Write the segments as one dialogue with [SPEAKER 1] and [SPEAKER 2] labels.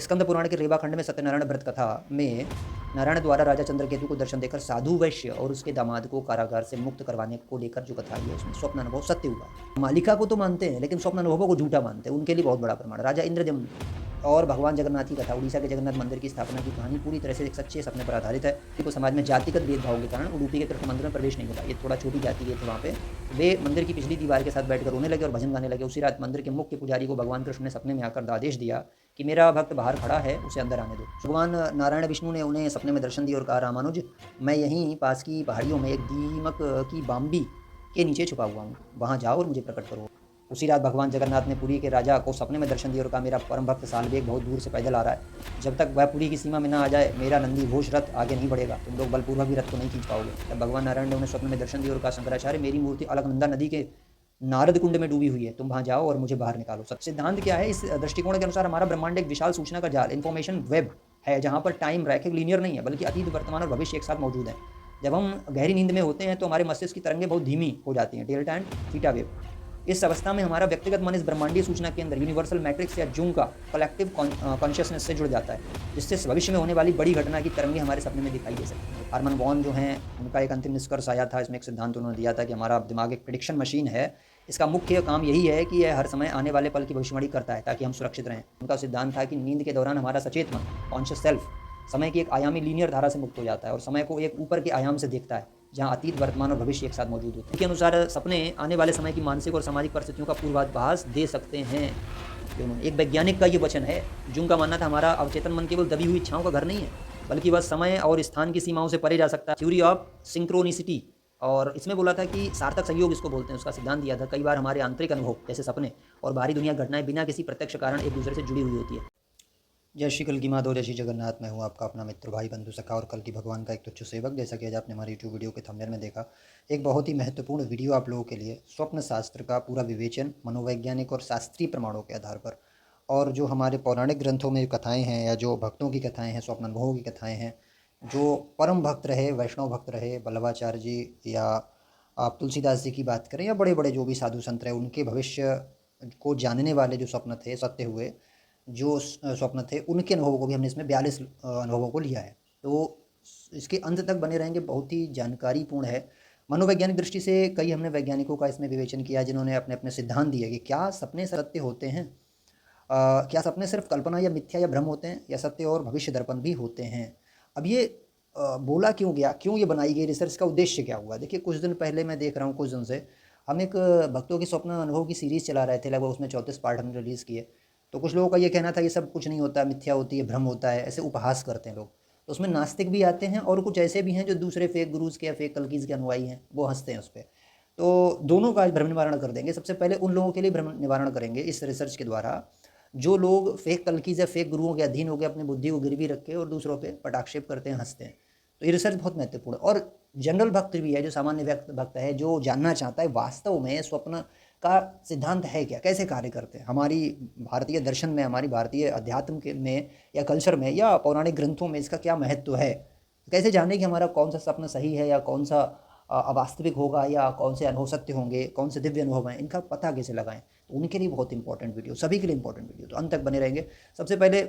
[SPEAKER 1] स्कंद पुराण के रेवा खंड में सत्यनारायण व्रत कथा में नारायण द्वारा राजा चंद्रकेतु को दर्शन देकर साधु वैश्य और उसके दामाद को कारागार से मुक्त करवाने को लेकर जो कथा आई है उसमें स्वप्न अनुभव सत्य हुआ। मालिका को तो मानते हैं लेकिन स्वप्न अनुभवों को झूठा मानते हैं, उनके लिए बहुत बड़ा प्रमाण। राजा इंद्रदम्न और भगवान जगन्नाथ की कथा, उड़ीसा के जगन्नाथ मंदिर की स्थापना की कहानी पूरी तरह से एक सच्चे सपने पर आधारित है। को समाज में जातिगत भेदभाव के कारण उडुपी के कृष्ण मंदिर में प्रवेश नहीं मिला। ये थोड़ा छोटी जाति के थे वहाँ पे, वे मंदिर की पिछली दीवार के साथ बैठकर रोने लगे और भजन गाने लगे। उसी रात मंदिर के मुख्य पुजारी को भगवान कृष्ण ने सपने में आकर आदेश दिया कि मेरा भक्त बाहर खड़ा है, उसे अंदर आने दो। भगवान नारायण विष्णु ने उन्हें सपने में दर्शन दिया और कहा, रामानुज, मैं यहीं पास की पहाड़ियों में एक दीमक की बाम्बी के नीचे छुपा हुआ हूँ, वहाँ जाओ और मुझे प्रकट करो। उसी रात भगवान जगन्नाथ ने पुरी के राजा को सपने में दर्शन दिया और कहा, मेरा परम भक्त सालवेग बहुत दूर से पैदल आ रहा है, जब तक वह पुरी की सीमा में ना आ जाए मेरा नंदी घोष रथ आगे नहीं बढ़ेगा, तुम लोग बलपूर्वक भी रथ को नहीं खींच पाओगे। तब भगवान नारायण ने उन्हें स्वप्न में दर्शन दिया और कहा, शंकराचार्य, मेरी मूर्ति अलकनंदा नदी के नारद कुंड में डूबी हुई है, तुम वहाँ जाओ और मुझे बाहर निकालो। सिद्धांत क्या है? इस दृष्टिकोण के अनुसार हमारा ब्रह्मांड एक विशाल सूचना का जाल, इन्फॉर्मेशन वेब है, जहाँ पर टाइम रैखिक लीनियर नहीं है बल्कि अतीत, वर्तमान और भविष्य एक साथ मौजूद है। जब हम गहरी नींद में होते हैं तो हमारे मस्तिष्क की तरंगें बहुत धीमी हो जाती हैं, डेल्टा एंड थीटा वेव। इस अवस्था में हमारा व्यक्तिगत मन इस ब्रह्मांडीय सूचना के अंदर यूनिवर्सल मैट्रिक्स या जूम का कलेक्टिव कॉन्शियसनेस से जुड़ जाता है, जिससे भविष्य में होने वाली बड़ी घटना की तरंगें हमारे सपने में दिखाई दे सकती है। हारमन वॉन जो हैं, उनका एक अंतिम निष्कर्ष आया था, इसमें एक सिद्धांत उन्होंने दिया था कि हमारा दिमाग एक प्रिडिक्शन मशीन है। इसका मुख्य काम यही है कि यह हर समय आने वाले पल की भविष्यवाणी करता है ताकि हम सुरक्षित रहें। उनका सिद्धांत था कि नींद के दौरान हमारा सचेत मन, कॉन्शियस सेल्फ, समय की एक आयामी लीनियर धारा से मुक्त हो जाता है और समय को एक ऊपर के आयाम से देखता है, जहाँ अतीत, वर्तमान और भविष्य एक साथ मौजूद होते हैं। इनके अनुसार सपने आने वाले समय की मानसिक और सामाजिक परिस्थितियों का पूर्वाभास दे सकते हैं। एक वैज्ञानिक का ये वचन है। जुंग का मानना था, हमारा अवचेतन मन केवल दबी हुई इच्छाओं का घर नहीं है, बल्कि वह समय और स्थान की सीमाओं से परे जा सकता है। थ्योरी ऑफ सिंक्रोनिसिटी, और इसमें बोला था कि सार्थक संयोग इसको बोलते हैं। उसका सिद्धांत दिया था, कई बार हमारे आंतरिक अनुभव जैसे सपने और बाहरी दुनिया घटनाएं बिना किसी प्रत्यक्ष कारण एक दूसरे से जुड़ी हुई होती है। जय श्री कल की माधव, जय श्री जगन्नाथ। मैं हूँ आपका अपना मित्र, भाई, बंधु, सखा और कल की भगवान का एक तुच्छ सेवक। जैसा कि आज आपने हमारी यूट्यूब वीडियो के थंबनेल में देखा, एक बहुत ही महत्वपूर्ण वीडियो आप लोगों के लिए, स्वप्न शास्त्र का पूरा विवेचन मनोवैज्ञानिक और शास्त्रीय प्रमाणों के आधार पर, और जो हमारे पौराणिक ग्रंथों में कथाएँ हैं या जो भक्तों की कथाएँ हैं, स्वप्न अनुभवों की कथाएँ हैं, जो परम भक्त रहे, वैष्णव भक्त रहे, बल्लभाचार्य जी या आप तुलसीदास जी की बात करें या बड़े बड़े जो भी साधु संत रहे, उनके भविष्य को जानने वाले जो स्वप्न थे, सत्य हुए जो स्वप्न थे, उनके अनुभवों को भी हमने इसमें 42 अनुभवों को लिया है। तो इसके अंत तक बने रहेंगे, बहुत ही जानकारीपूर्ण है। मनोवैज्ञानिक दृष्टि से कई हमने वैज्ञानिकों का इसमें विवेचन किया, जिन्होंने अपने अपने सिद्धांत दिए कि क्या सपने सत्य होते हैं, क्या सपने सिर्फ कल्पना या मिथ्या या भ्रम होते हैं, या सत्य और भविष्य दर्पण भी होते हैं। अब ये बोला क्यों गया, क्यों ये बनाई गई रिसर्च, का उद्देश्य क्या हुआ? देखिए, कुछ दिन पहले मैं देख रहा हूँ, कुछ दिन से हम एक भक्तों की स्वप्न अनुभव की सीरीज़ चला रहे थे, लगभग उसमें 34 पार्ट हमने रिलीज़ किए। तो कुछ लोगों का ये कहना था ये सब कुछ नहीं होता, मिथ्या होती है, भ्रम होता है, ऐसे उपहास करते हैं लोग। तो उसमें नास्तिक भी आते हैं और कुछ ऐसे भी हैं जो दूसरे फेक गुरुज़ के या फेक कल्कीज़ के अनुयायी हैं, वो हंसते हैं उस पर। तो दोनों का आज भ्रम निवारण कर देंगे। सबसे पहले उन लोगों के लिए भ्रम निवारण करेंगे इस रिसर्च के द्वारा, जो लोग फेक कल्कीज़ या फेक गुरुओं के अधीन हो गए, अपनी बुद्धि को गिरवी रख के और दूसरों पे पटाक्षेप करते हैं, हंसते हैं। तो ये रिसर्च बहुत महत्वपूर्ण है। और जनरल भक्त भी है, जो सामान्य व्यक्ति भक्त है, जो जानना चाहता है वास्तव में स्वप्न का सिद्धांत है क्या, कैसे कार्य करते हैं, हमारी भारतीय दर्शन में, हमारी भारतीय अध्यात्म के में या कल्चर में या पौराणिक ग्रंथों में इसका क्या महत्व है, कैसे जाने कि हमारा कौन सा सपना सही है या कौन सा अवास्तविक होगा, या कौन से अनुभव सत्य होंगे, कौन से दिव्य अनुभव हैं, इनका पता कैसे लगाएं। तो उनके लिए बहुत इंपॉर्टेंट वीडियो, सभी के लिए इंपॉर्टेंट वीडियो, तो अंत तक बने रहेंगे। सबसे पहले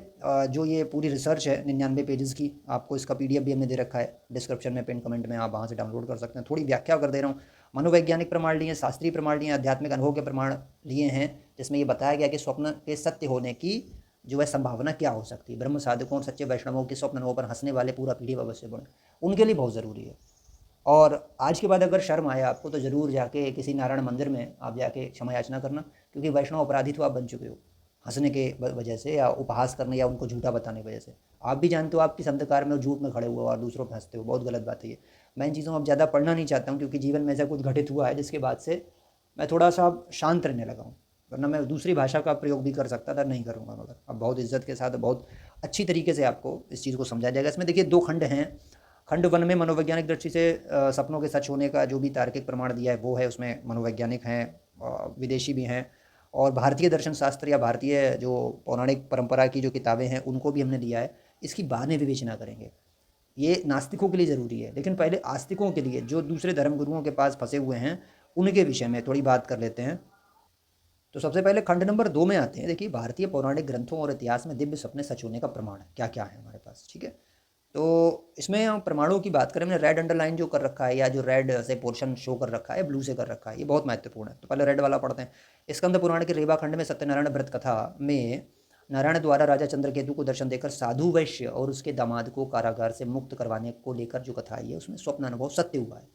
[SPEAKER 1] जो ये पूरी रिसर्च है 99 पेजेस की, आपको इसका PDF भी हमने दे रखा है डिस्क्रिप्शन में, पिन कमेंट में, आप वहाँ से डाउनलोड कर सकते हैं। थोड़ी व्याख्या कर दे रहा हूँ। मनोवैज्ञानिक प्रमाण लिए, शास्त्रीय प्रमाण लिए, आध्यात्मिक अनुभव के प्रमाण लिए हैं, जिसमें ये बताया गया कि स्वप्न के सत्य होने की जो है संभावना क्या हो सकती है। ब्रह्म साधकों और सच्चे वैष्णवों के स्वप्न अनुभव पर हंसने वाले पूरा PDF अवश्य पढ़ें, उनके लिए बहुत ज़रूरी है। और आज के बाद अगर शर्म आया आपको, तो ज़रूर जाके किसी नारायण मंदिर में आप जाके क्षमा याचना करना, क्योंकि वैष्णव अपराधी तो आप बन चुके हो, हंसने के वजह से या उपहास करने या उनको झूठा बताने की वजह से। आप भी जानते हो आप किस अंधकार में झूठ में खड़े हुए हो और दूसरों पर हंसते हो, बहुत गलत बात है ये। मैं इन चीज़ों में अब ज़्यादा पढ़ना नहीं चाहता हूँ, क्योंकि जीवन में ऐसा कुछ घटित हुआ है जिसके बाद से मैं थोड़ा सा अब शांत रहने लगा हूँ। वरना मैं दूसरी भाषा का प्रयोग भी कर सकता था, नहीं करूँगा, मगर अब बहुत इज्जत के साथ, बहुत अच्छी तरीके से आपको इस चीज़ को समझाया जाएगा। इसमें देखिए 2 खंड हैं। खंड 1 में मनोवैज्ञानिक दृष्टि से सपनों के सच होने का जो भी तार्किक प्रमाण दिया है वो है, उसमें मनोवैज्ञानिक हैं, विदेशी भी हैं, और भारतीय दर्शन शास्त्र या भारतीय जो पौराणिक परंपरा की जो किताबें हैं उनको भी हमने दिया है। इसकी बाद में विवेचना करेंगे। ये नास्तिकों के लिए ज़रूरी है, लेकिन पहले आस्तिकों के लिए, जो दूसरे धर्म गुरुओं के पास फंसे हुए हैं, उनके विषय में थोड़ी बात कर लेते हैं। तो सबसे पहले खंड नंबर 2 में आते हैं। देखिए, भारतीय पौराणिक ग्रंथों और इतिहास में दिव्य सपने सच होने का प्रमाण है, क्या क्या है हमारे पास। ठीक है, तो इसमें हम प्रमाणों की बात करें, हमने रेड अंडरलाइन जो कर रखा है या जो रेड से पोर्शन शो कर रखा है, ब्लू से कर रखा है, ये बहुत महत्वपूर्ण है। तो पहले रेड वाला पढ़ते हैं। स्कंद पुराण के रेवा खंड में सत्यनारायण व्रत कथा में नारायण द्वारा राजा चंद्रकेतु को दर्शन देकर साधु वैश्य और उसके दामाद को कारागार से मुक्त करवाने को लेकर जो कथा आई है, उसमें स्वप्न अनुभव सत्य हुआ है।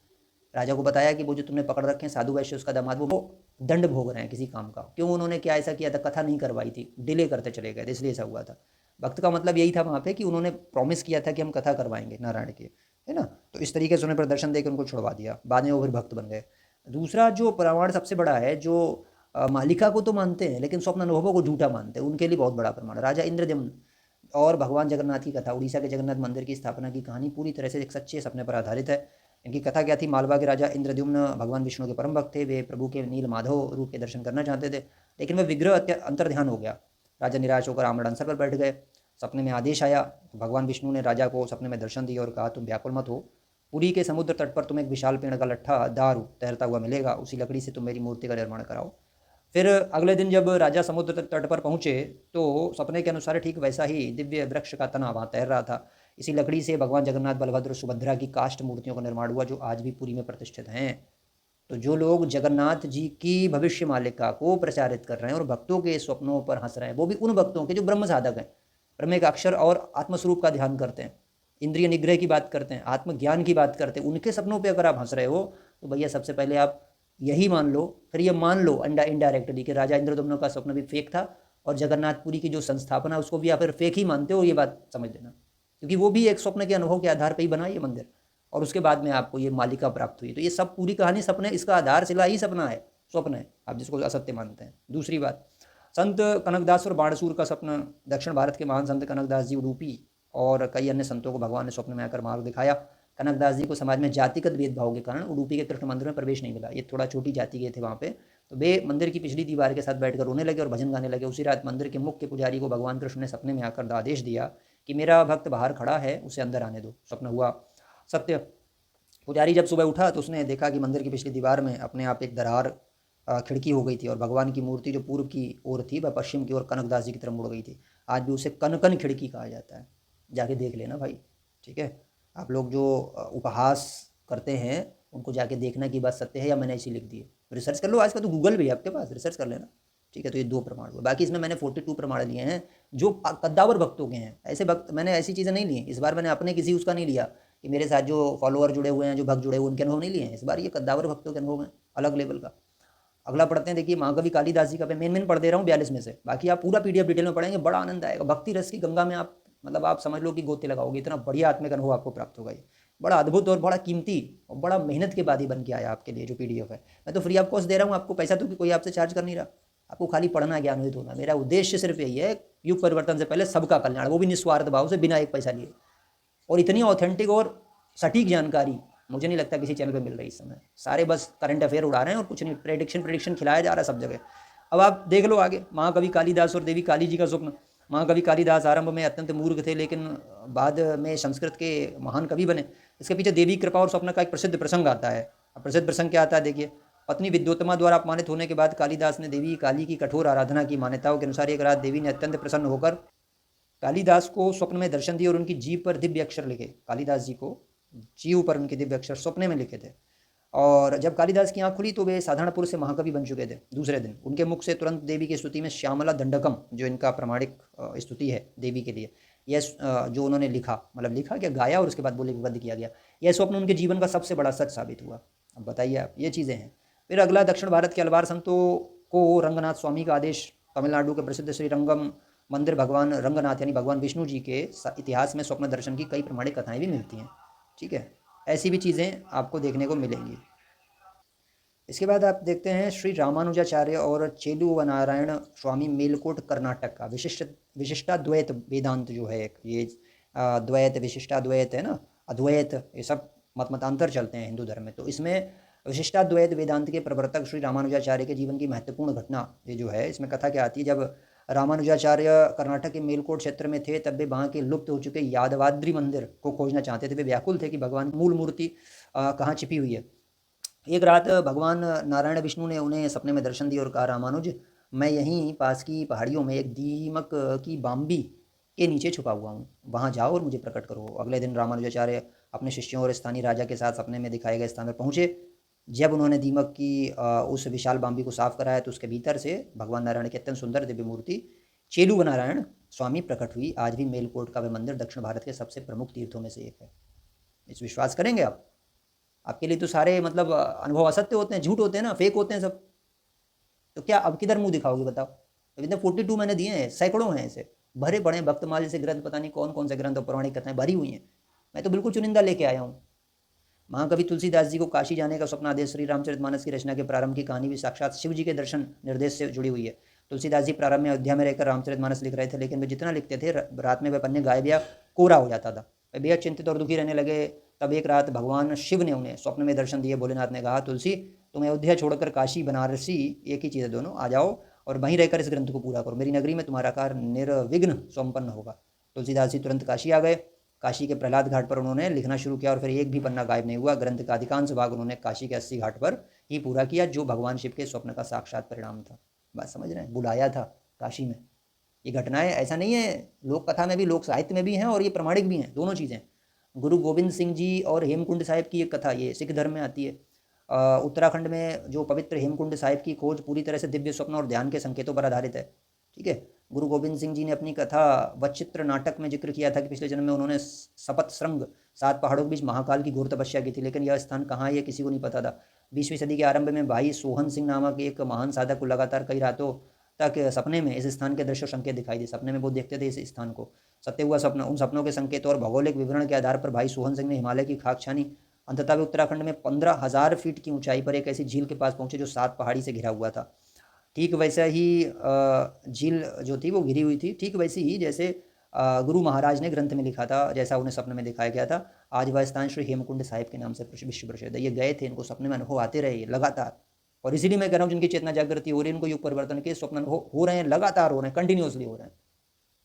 [SPEAKER 1] राजा को बताया कि वो जो तुमने पकड़ रखे हैं साधु वैश्य उसका दामाद, वो दंड भोग रहे हैं किसी काम का। क्यों उन्होंने क्या ऐसा किया था, कथा नहीं करवाई थी, डिले करते चले गए थे, इसलिए ऐसा हुआ था। भक्त का मतलब यही था वहाँ पे कि उन्होंने प्रॉमिस किया था कि हम कथा करवाएंगे नारायण की, है ना। तो इस तरीके से उन्हें प्रदर्शन देकर उनको छुड़वा दिया, बाद में वो फिर भक्त बन गए। दूसरा जो प्रमाण सबसे बड़ा है, जो मालिका को तो मानते हैं लेकिन स्वप्न अनुभवों को झूठा मानते हैं, उनके लिए बहुत बड़ा प्रमाण। राजा इंद्रद्युम्न और भगवान जगन्नाथ की कथा, उड़ीसा के जगन्नाथ मंदिर की स्थापना की कहानी पूरी तरह से एक सच्चे सपने पर आधारित है। इनकी कथा क्या थी, मालवा के राजा इंद्रद्युम्न भगवान विष्णु के परम भक्त थे। वे प्रभु के नील माधव रूप के दर्शन करना चाहते थे, लेकिन वह विग्रह अंतर्ध्यान हो गया। राजा निराश होकर आमरण अनशन पर बैठ गए। सपने में आदेश आया, भगवान विष्णु ने राजा को सपने में दर्शन दिया और कहा, तुम व्याकुल मत हो, पुरी के समुद्र तट पर तुम्हें एक विशाल पेड़ का लट्ठा दारू तैरता हुआ मिलेगा, उसी लकड़ी से तुम मेरी मूर्ति का निर्माण कराओ। फिर अगले दिन जब राजा समुद्र तट पर पहुंचे तो सपने के अनुसार ठीक वैसा ही दिव्य वृक्ष का तना वहाँ तैर रहा था। इसी लकड़ी से भगवान जगन्नाथ, बलभद्र, सुभद्रा की काष्ठ मूर्तियों का निर्माण हुआ, जो आज भी पुरी में प्रतिष्ठित हैं। तो जो लोग जगन्नाथ जी की भविष्य मालिका को प्रचारित कर रहे हैं और भक्तों के स्वप्नों पर हंस रहे हैं, वो भी उन भक्तों के जो ब्रह्म साधक हैं, ब्रह्म के अक्षर और आत्मस्वरूप का ध्यान करते हैं, इंद्रिय निग्रह की बात करते हैं, आत्मज्ञान की बात करते हैं, उनके सपनों पे अगर आप हंस रहे हो तो भैया सबसे पहले आप यही मान लो, फिर ये मान लो इनडायरेक्टली कि राजा इंद्रदम्न का स्वप्न भी फेक था और जगन्नाथपुरी की जो संस्थापना उसको भी आप फिर फेक ही मानते हो, ये बात समझ लेना। क्योंकि वो भी एक स्वप्न के अनुभव के आधार पर ही बना ये मंदिर, और उसके बाद में आपको ये मालिका प्राप्त हुई। तो ये सब पूरी कहानी सपने, इसका आधारशिला ही सपना है, स्वप्न है, आप जिसको असत्य मानते हैं। दूसरी बात, संत कनकदास और बाणसूर का स्वप्न। दक्षिण भारत के महान संत कनकदास जी उडुपी और कई अन्य संतों को भगवान ने स्वप्न में आकर मार्ग दिखाया। कनकदास जी को समाज में जातिगत भेदभाव के कारण उडुपी के कृष्ण मंदिर में प्रवेश नहीं मिला, ये थोड़ा छोटी जाति के थे वहाँ पे। तो वे मंदिर की पिछली दीवार के साथ बैठकर रोने लगे और भजन गाने लगे। उसी रात मंदिर के मुख्य पुजारी को भगवान कृष्ण ने सपने में आकर आदेश दिया कि मेरा भक्त बाहर खड़ा है, उसे अंदर आने दो। स्वप्न हुआ सत्य। पुजारी जब सुबह उठा तो उसने देखा कि मंदिर की पिछली दीवार में अपने आप एक दरार खिड़की हो गई थी और भगवान की मूर्ति जो पूर्व की ओर थी वह पश्चिम की ओर कनकदास जी की तरफ मुड़ गई थी। आज भी उसे कनकन खिड़की कहा जाता है, जाके देख लेना भाई। ठीक है, आप लोग जो उपहास करते हैं उनको जाके देखना कि बात सत्य है या मैंने ऐसी लिख दी है, रिसर्च कर लो। आज का तो गूगल भी है आपके पास, रिसर्च कर लेना। ठीक है, तो ये 2 प्रमाण हुए। बाकी इसमें मैंने 42 प्रमाण लिए हैं जो कद्दावर भक्तों के हैं। ऐसे भक्त मैंने ऐसी चीज़ें नहीं ली हैं इस बार, मैंने अपने किसी उसका नहीं लिया कि मेरे साथ जो फॉलोअर जुड़े हुए हैं, जो भक्त जुड़े हुए, उनके अनुभव नहीं लिए हैं इस बार। ये कद्दावर भक्तों के अनुभव हैं, अलग लेवल का। अगला पढ़ते हैं, देखिए महाकवि कालिदास जी का मेन पढ़ दे रहा हूँ 42 में से, बाकी आप पूरा पीडीएफ डिटेल में पढ़ेंगे, बड़ा आनंद आएगा। भक्ति रस की गंगा में आप मतलब आप समझ लो कि गोते लगाओगे, इतना बढ़िया आत्मिक अनुभव आपको प्राप्त होगा। ये बड़ा अद्भुत और बड़ा कीमती और बड़ा मेहनत के बाद ही बन के आया आपके लिए जो पीडीएफ है। मैं तो फ्री ऑफ कॉस्ट दे रहा हूँ आपको, पैसा तो कोई आपसे चार्ज कर नहीं रहा, आपको खाली पढ़ना, ज्ञानवित होना। मेरा उद्देश्य सिर्फ यही है, युग परिवर्तन से पहले सबका कल्याण, वो भी निस्वार्थ भाव से, बिना एक पैसा लिए। और इतनी ऑथेंटिक और सटीक जानकारी मुझे नहीं लगता किसी चैनल पे मिल रही इस समय। सारे बस करंट अफेयर उड़ा रहे हैं और कुछ नहीं, प्रेडिक्शन खिलाया जा रहा है सब जगह। अब आप देख लो आगे, महाकवि कालिदास और देवी काली जी का स्वप्न। महाकवि कालिदास आरंभ में अत्यंत मूर्ख थे, लेकिन बाद में संस्कृत के महान कवि बने। इसके पीछे देवी कृपा और स्वप्न का एक प्रसिद्ध प्रसंग आता है। अब प्रसिद्ध प्रसंग क्या आता है, देखिए। पत्नी विद्योत्तमा द्वारा अपमानित होने के बाद कालिदास ने देवी काली की कठोर आराधना की। मान्यताओं के अनुसार एक रात देवी ने अत्यंत प्रसन्न होकर कालिदास को स्वप्न में दर्शन दिए और उनकी जीभ पर दिव्य अक्षर लिखे। कालिदास जी को जीव पर उनके दिव्य अक्षर स्वप्न में लिखे थे। और जब कालिदास की आंख खुली तो वे साधारण पुरुष से महाकवि बन चुके थे। दूसरे दिन उनके मुख से तुरंत देवी की स्तुति में श्यामला दंडकम, जो इनका प्रमाणिक स्तुति है देवी के लिए, यह जो उन्होंने लिखा, मतलब लिखा क्या, गाया और उसके बाद बोले विबद्ध किया गया। यह स्वप्न उनके जीवन का सबसे बड़ा सच साबित हुआ। अब बताइए आप, ये चीज़ें हैं। फिर अगला, दक्षिण भारत के अलवार संतों को रंगनाथ स्वामी का आदेश। तमिलनाडु के प्रसिद्ध श्री रंगम मंदिर भगवान रंगनाथ यानी भगवान विष्णु जी के इतिहास में स्वप्न दर्शन की कई प्रमाणिक कथाएं भी मिलती हैं। ठीक है, ऐसी भी चीज़ें आपको देखने को मिलेंगी। इसके बाद आप देखते हैं श्री रामानुजाचार्य और चेलु नारायण स्वामी, मेलकोट कर्नाटक का विशिष्टाद्वैत वेदांत जो है, ये द्वैत विशिष्टाद्वैत है ना, अद्वैत, ये सब मतांतर चलते हैं हिंदू धर्म में। तो इसमें विशिष्टाद्वैत वेदांत के प्रवर्तक श्री रामानुजाचार्य के जीवन की महत्वपूर्ण घटना ये जो है, इसमें कथा क्या आती है। जब रामानुजाचार्य कर्नाटक के मेलकोट क्षेत्र में थे तब वे वहाँ के लुप्त हो चुके यादवाद्री मंदिर को खोजना चाहते थे। वे व्याकुल थे कि भगवान मूल मूर्ति कहाँ छिपी हुई है। एक रात भगवान नारायण विष्णु ने उन्हें सपने में दर्शन दिया और कहा, रामानुज, मैं यहीं पास की पहाड़ियों में एक दीमक की बाम्बी के नीचे छुपा हुआ हूँ, वहाँ जाओ और मुझे प्रकट करो। अगले दिन रामानुजाचार्य अपने शिष्यों और स्थानीय राजा के साथ सपने में दिखाए गए स्थान पर पहुँचे। जब उन्होंने दीमक की उस विशाल बाम्बी को साफ कराया तो उसके भीतर से भगवान नारायण की अत्यंत सुंदर दिव्य मूर्ति चेलू नारायण स्वामी प्रकट हुई। आज भी मेलकोट का वह मंदिर दक्षिण भारत के सबसे प्रमुख तीर्थों में से एक है। इस विश्वास करेंगे आप? आपके लिए तो सारे मतलब अनुभव असत्य होते हैं, झूठ होते हैं ना, फेक होते हैं सब। तो क्या अब किधर मुंह दिखाओगे बताओ? अभी तो 42 मैंने दिए हैं, सैकड़ों हैं ऐसे भरे पड़े भक्तमाल जैसे ग्रंथ, पता नहीं कौन कौन से ग्रंथ और पौराणिक कथाएं भरी हुई हैं। मैं तो बिल्कुल चुनिंदा लेके आया हूँ। महाकवि तुलसीदास जी को काशी जाने का स्वप्न आदेश श्री रामचरितमानस की रचना के प्रारंभ की कहानी भी साक्षात शिव जी के दर्शन निर्देश से जुड़ी हुई है। तुलसीदास जी प्रारंभ में अयोध्या में रहकर रामचरितमानस लिख रहे थे, लेकिन वे जितना लिखते थे रात में वह पन्ने गायब या कोरा हो जाता था। वे बेहद चिंतित और दुखी रहने लगे। तब एक रात भगवान शिव ने उन्हें स्वप्न में दर्शन दिए। भोलेनाथ ने कहा, तुलसी तुम अयोध्या छोड़कर काशी बनारसी एक ही चीज़ है दोनों, आ जाओ और वहीं रहकर इस ग्रंथ को पूरा करो। मेरी नगरी में तुम्हारा कार्य निर्विघ्न संपन्न होगा। तुलसीदास जी तुरंत काशी आ गए। काशी के प्रहलाद घाट पर उन्होंने लिखना शुरू किया और फिर एक भी पन्ना गायब नहीं हुआ। ग्रंथ का अधिकांश भाग उन्होंने काशी के 80 घाट पर ही पूरा किया, जो भगवान शिव के स्वप्न का साक्षात परिणाम था। बात समझ रहे हैं? बुलाया था काशी में। ये घटनाएं ऐसा नहीं है, लोक कथा में भी, लोक साहित्य में भी हैं और ये प्रमाणिक भी हैं, दोनों चीज़ें। गुरु गोविंद सिंह जी और हेमकुंड साहिब की एक कथा, ये सिख धर्म में आती है। उत्तराखंड में जो पवित्र हेमकुंड साहिब की खोज पूरी तरह से दिव्य स्वप्न और ध्यान के संकेतों पर आधारित है। ठीक है। गुरु गोविंद सिंह जी ने अपनी कथा वचित्र नाटक में जिक्र किया था कि पिछले जन्म में उन्होंने सपत श्रृंग 7 पहाड़ों के बीच महाकाल की घोर तपस्या की थी, लेकिन यह स्थान कहाँ है ये किसी को नहीं पता था। 20वीं सदी के आरंभ में भाई सोहन सिंह नामक एक महान साधक को लगातार कई रातों तक सपने में इस स्थान के दृश्य संकेत दिखाई दिए। सपने में वो देखते थे इस स्थान को। सत्य हुआ सपना, उन सपनों के संकेतों और भौगोलिक विवरण के आधार पर भाई सोहन सिंह ने हिमालय की खाक छानी। अंततः वे उत्तराखंड में 15,000 फीट की ऊंचाई पर एक ऐसी झील के पास पहुंचे जो 7 पहाड़ी से घिरा हुआ था। ठीक वैसा ही झील जो थी वो घिरी हुई थी, ठीक वैसी ही जैसे गुरु महाराज ने ग्रंथ में लिखा था, जैसा उन्हें सपने में दिखाया गया था। आज वह स्थान श्री हेमकुंड साहिब के नाम से विश्व प्रसिद्ध है। ये गए थे, इनको सपने में अनुभव आते रहे लगातार, और इसीलिए मैं कह रहा हूँ जिनकी चेतना जागृति हो रही है, इनको युग परिवर्तन के स्वप्न हो रहे हैं, लगातार हो रहे हैं, कंटिन्यूसली हो रहे हैं।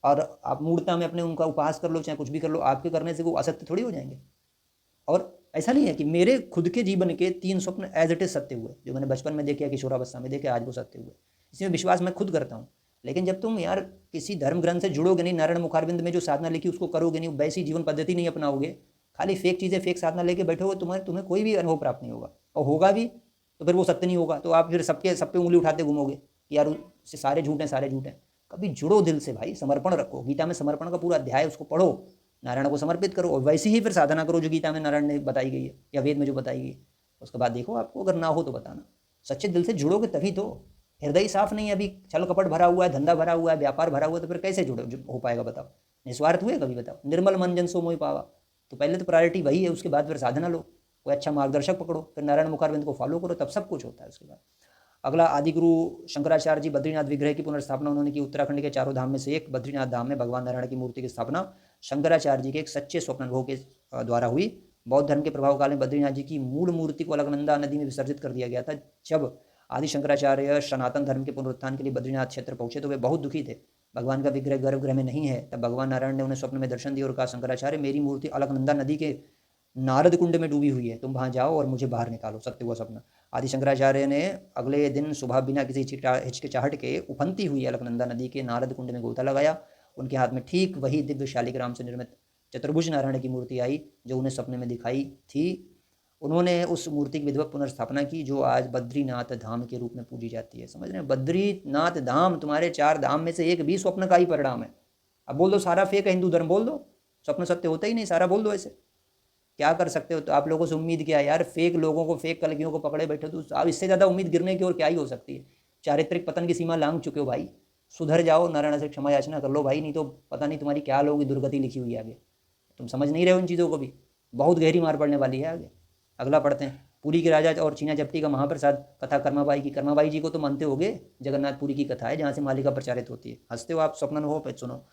[SPEAKER 1] और आप मूर्ता में अपने उनका उपहास कर लो, चाहे कुछ भी कर लो, आपके करने से वो असत्य थोड़ी हो जाएंगे। और ऐसा नहीं है कि मेरे खुद के जीवन के 3 स्वप्न एज इट इज सत्य हुए, जो मैंने बचपन में देखे, किशोरावस्था में देखे, आज वो सत्य हुए। इसमें विश्वास मैं खुद करता हूँ। लेकिन जब तुम यार किसी धर्म ग्रंथ से जुड़ोगे नहीं, नारायण मुखारबिंद में जो साधना लिखी उसको करोगे नहीं, वैसी जीवन पद्धति नहीं अपनाओगे, खाली फेक चीज़ें, फेक साधना लेके बैठोगे, तुम्हें कोई भी अनुभव प्राप्त नहीं होगा। और होगा भी तो फिर वो सत्य नहीं होगा। तो आप फिर सब पे उंगली उठाते घूमोगे कि यार उससे सारे झूठ हैं, सारे झूठ हैं। कभी जुड़ो दिल से भाई, समर्पण रखो। गीता में समर्पण का पूरा अध्याय, उसको पढ़ो, नारायण को समर्पित करो और वैसी ही फिर साधना करो जो गीता में नारायण ने बताई गई है या वेद में जो बताई गई है। उसके बाद देखो, आपको अगर ना हो तो बताना। सच्चे दिल से जुड़ोगे तभी तो। हृदय साफ नहीं है, अभी छल कपट भरा हुआ है, धंधा भरा हुआ है, व्यापार भरा हुआ है, तो फिर कैसे जुड़ो हो पाएगा बताओ? निस्वार्थ हुए कभी बताओ? निर्मल मन जन सो मोहि पावा। तो पहले तो प्रायोरिटी वही है, उसके बाद फिर साधना लो, कोई अच्छा मार्गदर्शक पकड़ो, फिर नारायण मुखारबिंद को फॉलो करो, तब सब कुछ होता है उसके बाद। अगला, आदिगुरु शंकराचार्य जी बद्रीनाथ विग्रह की पुनर्स्थापना उन्होंने की। उत्तराखंड के चारों धाम में से एक बद्रीनाथ धाम में भगवान नारायण की मूर्ति की स्थापना शंकराचार्य जी के एक सच्चे स्वप्न अनुभव के द्वारा हुई। बौद्ध धर्म के प्रभाव काल में बद्रीनाथ जी की मूल मूर्ति को अलकनंदा नदी में विसर्जित कर दिया गया था। जब आदि शंकराचार्य सनातन धर्म के पुनरुत्थान के लिए बद्रीनाथ क्षेत्र पहुंचे तो वे बहुत दुखी थे। भगवान का विग्रह गर्भगृह में नहीं है। तब भगवान नारायण ने उन्हें स्वप्न में दर्शन दिया और कहा, शंकराचार्य मेरी मूर्ति अलकनंदा नदी के नारद कुंड में डूबी हुई है, तुम वहां जाओ और मुझे बाहर निकालो। सत्य हुआ सपना। आदि शंकराचार्य ने अगले दिन सुबह बिना किसी हिचकिचाहट के उफनती हुई अलकनंदा नदी के नारद कुंड में गोता लगाया। उनके हाथ में ठीक वही दिव्य शालिग्राम से निर्मित चतुर्भुज नारायण की मूर्ति आई जो उन्हें सपने में दिखाई थी। उन्होंने उस मूर्ति की विधिवत पुनर्स्थापना की जो आज बद्रीनाथ धाम के रूप में पूजी जाती है। समझ रहे हैं? बद्रीनाथ धाम तुम्हारे 4 धाम में से एक भी स्वप्न का ही परिणाम है। अब बोल दो सारा फेक है हिंदू धर्म, बोल दो स्वप्न सत्य होता ही नहीं, सारा बोल दो। ऐसे क्या कर सकते हो? तो आप लोगों से उम्मीद क्या है यार? फेक लोगों को, फेक कलगियों को पकड़े बैठे, तो अब इससे ज़्यादा उम्मीद गिरने की और क्या ही हो सकती है? चारित्रिक पतन की सीमा लांघ चुके हो भाई, सुधर जाओ, नारायण से क्षमा याचना कर लो भाई, नहीं तो पता नहीं तुम्हारी क्या होगी, दुर्गति लिखी हुई है आगे। तुम समझ नहीं रहे हो इन चीज़ों को भी, बहुत गहरी मार पड़ने वाली है आगे। अगला पढ़ते हैं। पुरी के राजा और चीना जप्टी का महाप्रसाद, कथा कर्माबाई की। कर्माबाई जी को तो मानते होगे, जगन्नाथपुरी की कथा है जहाँ से मालिका प्रचारित होती है। हंसते हो आप, स्वप्न हो पे सुनो।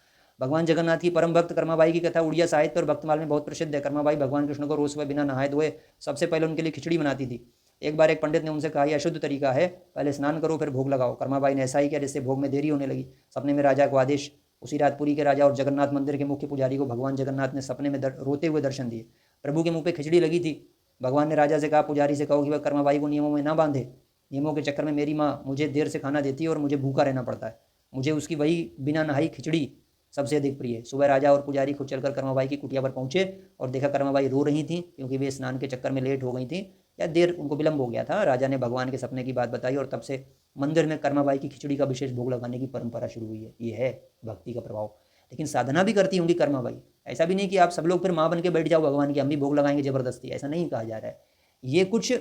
[SPEAKER 1] भगवान जगन्नाथ की परम भक्त कर्माबाई की कथा उड़िया साहित्य और भक्तमाल में बहुत प्रसिद्ध है। कर्माबाई भगवान कृष्ण को रोज सुबह बिना नहाए धोए सबसे पहले उनके लिए खिचड़ी बनाती थी। एक बार एक पंडित ने उनसे कहा, यह अशुद्ध तरीका है, पहले स्नान करो फिर भोग लगाओ। कर्माबाई ने ऐसा ही किया, जिससे भोग में देरी होने लगी। सपने में राजा को आदेश। उसी रात पुरी के राजा और जगन्नाथ मंदिर के मुख्य पुजारी को भगवान जगन्नाथ ने सपने में रोते हुए दर्शन दिए। प्रभु के मुंह पे खिचड़ी लगी थी। भगवान ने राजा से कहा, पुजारी से कहो कि वह कर्माबाई को नियमों में ना बांधे। नियमों के चक्कर में मेरी माँ मुझे देर से खाना देती है और मुझे भूखा रहना पड़ता है। मुझे उसकी वही बिना नहाई खिचड़ी सबसे अधिक प्रिय है। सुबह राजा और पुजारी खुद चलकर कर्माबाई की कुटिया पर पहुंचे और देखा कर्माबाई रो रही थी क्योंकि वे स्नान के चक्कर में लेट हो गई थी या देर उनको विलंब हो गया था। राजा ने भगवान के सपने की बात बताई और तब से मंदिर में कर्माबाई की खिचड़ी का विशेष भोग लगाने की परंपरा शुरू हुई है। ये है भक्ति का प्रभाव। लेकिन साधना भी करती होंगी कर्माबाई, ऐसा भी नहीं कि आप सब लोग फिर माँ बन के बैठ जाओ भगवान की, हम भी भोग लगाएंगे जबरदस्ती, ऐसा नहीं कहा जा रहा है। ये कुछ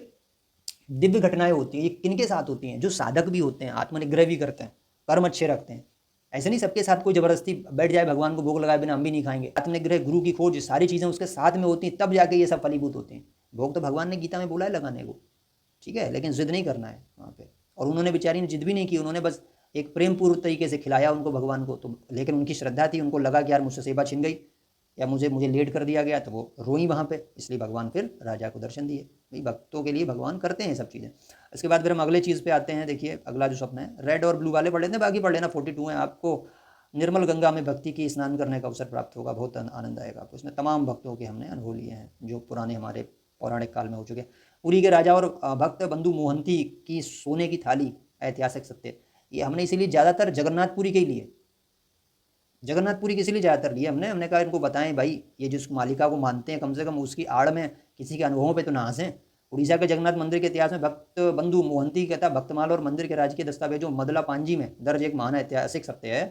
[SPEAKER 1] दिव्य घटनाएं होती हैं। ये किनके साथ होती हैं? जो साधक भी होते हैं, आत्मनिग्रह भी करते हैं, कर्म अच्छे रखते हैं। ऐसे नहीं सबके साथ कोई जबरदस्ती बैठ जाए भगवान को भोग लगाए बिना हम भी नहीं खाएंगे। आत्मनिग्रह, गुरु की खोज, सारी चीजें उसके साथ में होती हैं, तब जाके ये सब फलीभूत होते हैं। भोग तो भगवान ने गीता में बोला है लगाने को, ठीक है, लेकिन जिद नहीं करना है वहाँ पे। और उन्होंने बेचारी ने जिद भी नहीं की, उन्होंने बस एक प्रेम पूर्व तरीके से खिलाया उनको भगवान को। तो लेकिन उनकी श्रद्धा थी, उनको लगा कि यार मुझसे सेवा छिन गई या मुझे लेट कर दिया गया, तो वो रोई वहाँ पे। इसलिए भगवान फिर राजा को दर्शन दिए। भाई भक्तों के लिए भगवान करते हैं सब चीज़ें। इसके बाद फिर हम अगले चीज़ पे आते हैं। देखिए अगला जो स्वप्न है, रेड और ब्लू वाले पढ़ लेते हैं, बाकी पढ़ लेना, 42 है। आपको निर्मल गंगा में भक्ति की स्नान करने का अवसर प्राप्त होगा, बहुत आनंद आएगा आपको। इसमें तमाम भक्तों के हमने अनुभव लिए हैं जो पुराने हमारे पौराणिक काल में हो चुके हैं। पुरी के राजा और भक्त बंधु मोहंती की सोने की थाली, ऐतिहासिक सत्य। ये हमने इसीलिए ज़्यादातर जगन्नाथपुरी के ही लिए, जगन्नाथपुरी के इसीलिए ज़्यादातर लिए हमने कहा इनको बताएं भाई, ये जिस मालिका को मानते हैं कम से कम उसकी आड़ में किसी के अनुभवों पे तो ना हंसें। उड़ीसा के जगन्नाथ मंदिर के इतिहास में भक्त बंधु मोहंती कहता भक्तमाल और मंदिर के राजकीय दस्तावेजों मदला पांजी में दर्ज एक महान ऐतिहासिक सत्य है।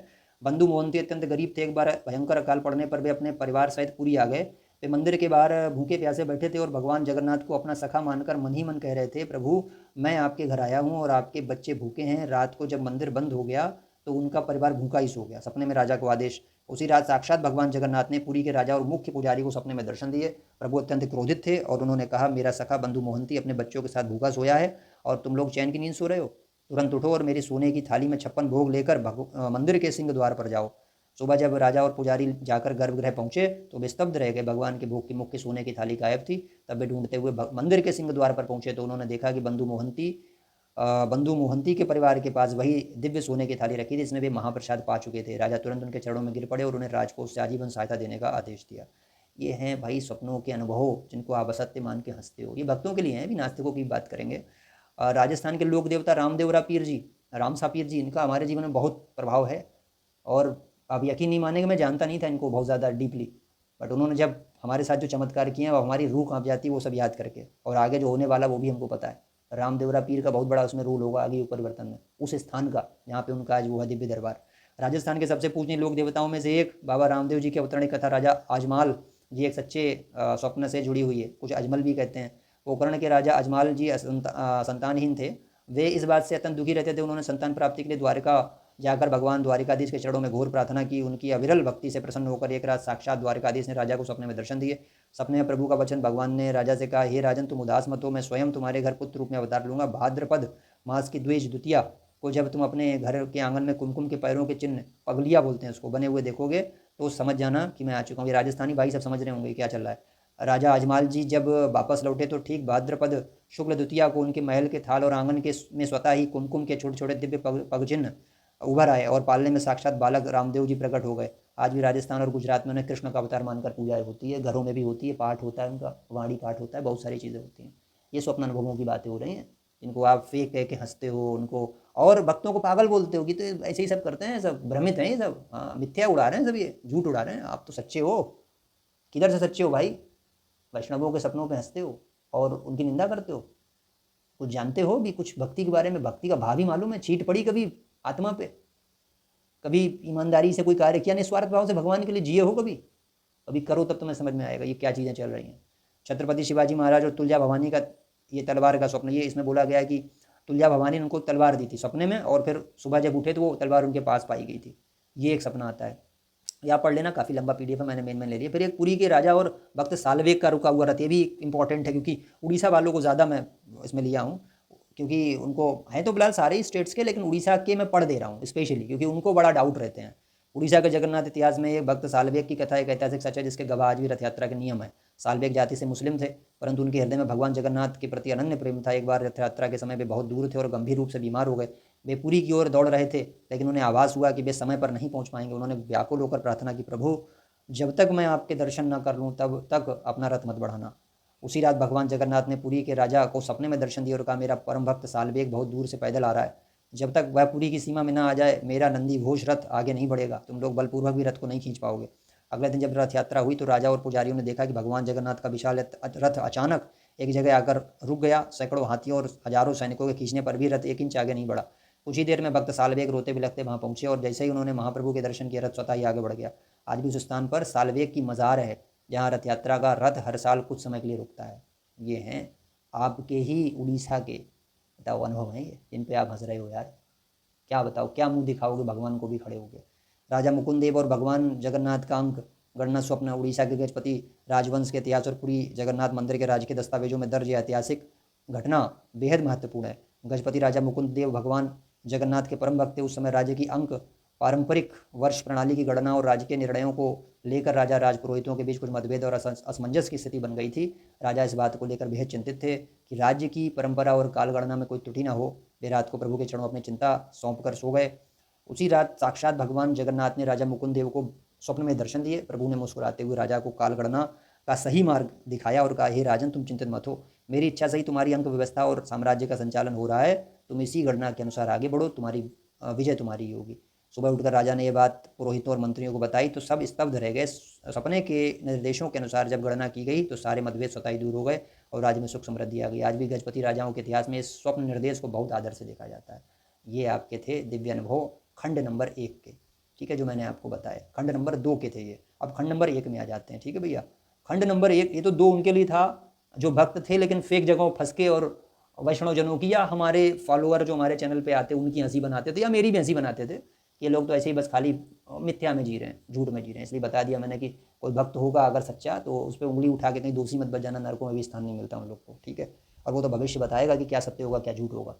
[SPEAKER 1] बंधु मोहंती अत्यंत गरीब थे। एक बार भयंकर अकाल पड़ने पर वे अपने परिवार सहित पुरी आ गए। वे मंदिर के बाहर भूखे प्यासे बैठे थे और भगवान जगन्नाथ को अपना सखा मानकर मन ही मन कह रहे थे, प्रभु मैं आपके घर आया हूँ और आपके बच्चे भूखे हैं। रात को जब मंदिर बंद हो गया तो उनका परिवार भूखा ही सो गया। सपने में राजा को आदेश। उसी रात साक्षात भगवान जगन्नाथ ने पुरी के राजा और मुख्य पुजारी को सपने में दर्शन दिए। प्रभु अत्यंत क्रोधित थे और उन्होंने कहा, मेरा सखा बंधु मोहंती अपने बच्चों के साथ भूखा सोया है और तुम लोग चैन की नींद सो रहे हो। तुरंत उठो और मेरी सोने की थाली में 56 भोग लेकर मंदिर के सिंह द्वार पर जाओ। सुबह जब राजा और पुजारी जाकर गर्भगृह पहुंचे तो वे स्तब्ध रह गए। भगवान के भोग की मुख्य सोने की थाली गायब थी। तब वे ढूंढते हुए मंदिर के सिंह द्वार पर पहुंचे तो उन्होंने देखा कि बंधु मोहंती के परिवार के पास वही दिव्य सोने की थाली रखी थी जिसमें वे महाप्रसाद पा चुके थे। राजा तुरंत उनके चरणों में गिर पड़े और उन्हें राजकोष से आजीवन सहायता देने का आदेश दिया। ये हैं भाई स्वप्नों के अनुभव जिनको आप असत्य मान के हंसते हो। ये भक्तों के लिए हैं, भी नास्तिकों की बात करेंगे। राजस्थान के लोक देवता रामदेवरा पीर जी, रामसा पीर जी, इनका हमारे जीवन में बहुत प्रभाव है। और आप यकीन नहीं मानेंगे, मैं जानता नहीं था इनको बहुत ज़्यादा डीपली, बट उन्होंने जब हमारे साथ जो चमत्कार किए हैं वो हमारी रूह कांप जाती है वो सब याद करके। और आगे जो होने वाला वो भी हमको पता है। रामदेवरा पीर का बहुत बड़ा उसमें रोल होगा आगे परिवर्तन में, उस स्थान का जहाँ पे उनका आज वो है दिव्य दरबार। राजस्थान के सबसे पूजनीय लोक देवताओं में से एक बाबा रामदेव जी की अवतरणिक कथा राजा अजमाल जी एक सच्चे स्वप्न से जुड़ी हुई है। कुछ अजमल भी कहते हैं। पोकरण के राजा अजमाल जी संतानहीन थे। वे इस बात से अत्यंत दुखी रहते थे। उन्होंने संतान प्राप्ति के लिए द्वारका जाकर भगवान द्वारिकाधीश के चरणों में घोर प्रार्थना की। उनकी अविरल भक्ति से प्रसन्न होकर एक रात साक्षात द्वारिकाधीश ने राजा को सपने में दर्शन दिए। सपने में प्रभु का वचन, भगवान ने राजा से कहा, हे राजन तुम उदास मत हो, मैं स्वयं तुम्हारे घर पुत्र रूप में अवतार लूंगा। भाद्रपद मास की द्विज द्वितीया को जब तुम अपने घर के आंगन में कुमकुम के पैरों के चिन्ह, पगलिया बोलते हैं उसको, बने हुए देखोगे तो समझ जाना कि मैं आ चुका हूँ। ये राजस्थानी भाई सब समझ रहे होंगे क्या चल रहा है। राजा अजमाल जी जब वापस लौटे तो ठीक भाद्रपद शुक्ल द्वितीया को उनके महल के थाल और आंगन के में स्वतः ही कुमकुम के छोटे छोटे दिव्य पग चिन्ह उभर आए और पालने में साक्षात बालक रामदेव जी प्रकट हो गए। आज भी राजस्थान और गुजरात में उन्हें कृष्ण का अवतार मानकर पूजा होती है, घरों में भी होती है, पाठ होता है उनका, वाणी पाठ होता है, बहुत सारी चीज़ें होती हैं। ये स्वप्न अनुभवों की बातें हो रही हैं जिनको आप फेक कह के हंसते हो उनको, और भक्तों को पागल बोलते हो कि तो ऐसे ही सब करते हैं, सब भ्रमित हैं, ये सब मिथ्या उड़ा रहे हैं, सब ये झूठ उड़ा रहे हैं। आप तो सच्चे हो, किधर से सच्चे हो भाई? वैष्णवों के सपनों पे हंसते हो और उनकी निंदा करते हो। कुछ जानते हो भी कुछ भक्ति के बारे में? भक्ति का भाव ही मालूम है? छींट पड़ी कभी आत्मा पे? कभी ईमानदारी से कोई कार्य किया, निस्वार्थ भाव से भगवान के लिए जिए हो? कभी कभी करो तब तुम्हें समझ में आएगा ये क्या चीज़ें चल रही हैं। छत्रपति शिवाजी महाराज और तुलजा भवानी का ये तलवार का स्वप्न, ये इसमें बोला गया है कि तुलजा भवानी ने उनको तलवार दी थी सपने में और फिर सुबह जब उठे तो वो तलवार उनके पास पाई गई थी। ये एक सपना आता है, या पढ़ लेना, काफ़ी लंबा पीडीएफ है, मैंने मेन ले लिया। फिर एक पुरी के राजा और भक्त सालवेग का रुका हुआ रथ, ये भी इंपॉर्टेंट है क्योंकि उड़ीसा वालों को ज़्यादा मैं इसमें लिया हूँ क्योंकि उनको हैं तो फिलहाल सारे ही स्टेट्स के, लेकिन उड़ीसा के मैं पढ़ दे रहा हूँ स्पेशली क्योंकि उनको बड़ा डाउट रहते हैं। उड़ीसा के जगन्नाथ इतिहास में एक भक्त सालवेग की कथा एक ऐतिहासिक सच है जिसके गवाह आज भी रथ यात्रा के नियम है। सालवेग जाति से मुस्लिम थे परंतु उनके हृदय में भगवान जगन्नाथ के प्रति अनन्य प्रेम था। एक बार रथ यात्रा के समय वे बहुत दूर थे और गंभीर रूप से बीमार हो गए। वे पुरी की ओर दौड़ रहे थे लेकिन उन्हें आभास हुआ कि वे समय पर नहीं पहुँच पाएंगे। उन्होंने व्याकुल होकर प्रार्थना की, प्रभु जब तक मैं आपके दर्शन न कर लूँ तब तक अपना रथ मत बढ़ाना। उसी रात भगवान जगन्नाथ ने पुरी के राजा को सपने में दर्शन दिया और कहा, मेरा परम भक्त साल्वेग बहुत दूर से पैदल आ रहा है, जब तक वह पुरी की सीमा में ना आ जाए मेरा नंदी घोष रथ आगे नहीं बढ़ेगा, तुम लोग बलपूर्वक भी रथ को नहीं खींच पाओगे। अगले दिन जब रथ यात्रा हुई तो राजा और पुजारियों ने देखा कि भगवान जगन्नाथ का विशाल रथ अचानक एक जगह आकर रुक गया। सैकड़ों हाथियों और हजारों सैनिकों के खींचने पर भी रथ 1 इंच आगे नहीं बढ़ा। कुछ ही देर में भक्त साल्वेग रोते बिलखते वहां पहुंचे और जैसे ही उन्होंने महाप्रभु के दर्शन किया, रथ स्वतः ही आगे बढ़ गया। आज भी उस स्थान पर साल्वेग की मज़ार है जहाँ रथ यात्रा का रथ हर साल कुछ समय के लिए रुकता है। ये हैं आपके ही उड़ीसा के, बताओ अनुभव है ये जिन पे आप हंस रहे हो यार। क्या बताओ, क्या मुंह दिखाओगे भगवान को भी खड़े हो गए। राजा मुकुंद देव और भगवान जगन्नाथ का अंक गणना स्वप्न उड़ीसा के गजपति राजवंश के इतिहास और पुरी जगन्नाथ मंदिर के राज्य के दस्तावेजों में दर्ज ऐतिहासिक घटना बेहद महत्वपूर्ण है। गजपति राजा मुकुंद देव भगवान जगन्नाथ के परम भक्त थे। उस समय राज्य की अंक पारंपरिक वर्ष प्रणाली की गणना और राज्य के निर्णयों को लेकर राजा राजपुरोहितों के बीच कुछ मतभेद और असमंजस की स्थिति बन गई थी। राजा इस बात को लेकर बेहद चिंतित थे कि राज्य की परंपरा और कालगणना में कोई त्रुटि न हो। वे रात को प्रभु के चरणों अपनी चिंता सौंप कर सो गए। उसी रात साक्षात भगवान जगन्नाथ ने राजा मुकुंद देव को स्वप्न में दर्शन दिए। प्रभु ने मुस्कुराते हुए राजा को कालगणना का सही मार्ग दिखाया और कहा, हे राजन, तुम चिंतित मत हो, मेरी इच्छा से ही तुम्हारी अंक व्यवस्था और साम्राज्य का संचालन हो रहा है। तुम इसी गणना के अनुसार आगे बढ़ो, तुम्हारी विजय तुम्हारी ही होगी। सुबह उठकर राजा ने यह बात पुरोहितों और मंत्रियों को बताई तो सब स्तब्ध रह गए। सपने के निर्देशों के अनुसार जब गणना की गई तो सारे मतभेद स्वतः ही दूर हो गए और राज्य में सुख समृद्धि आ गई। आज भी गजपति राजाओं के इतिहास में इस स्वप्न निर्देश को बहुत आदर से देखा जाता है। ये आपके थे दिव्य अनुभव खंड नंबर 1 के, ठीक है, जो मैंने आपको बताया। खंड नंबर 2 के थे ये, अब खंड नंबर 1 में आ जाते हैं। ठीक है भैया, खंड नंबर 1, ये तो 2 उनके लिए था जो भक्त थे लेकिन फेक जगहों फंस के और वैष्णव जनों की या हमारे फॉलोअर जो हमारे चैनल पे आते उनकी हंसी बनाते थे या मेरी भी हंसी बनाते थे। ये लोग तो ऐसे ही बस खाली मिथ्या में जी रहे हैं, झूठ में जी रहे हैं। इसलिए बता दिया मैंने कि कोई भक्त होगा अगर सच्चा तो उस पर उंगली उठा के कहीं दोषी मत बच जाना, नरकों में भी स्थान नहीं मिलता उन लोग को। ठीक है, और वो तो भविष्य बताएगा कि क्या सत्य होगा क्या झूठ होगा,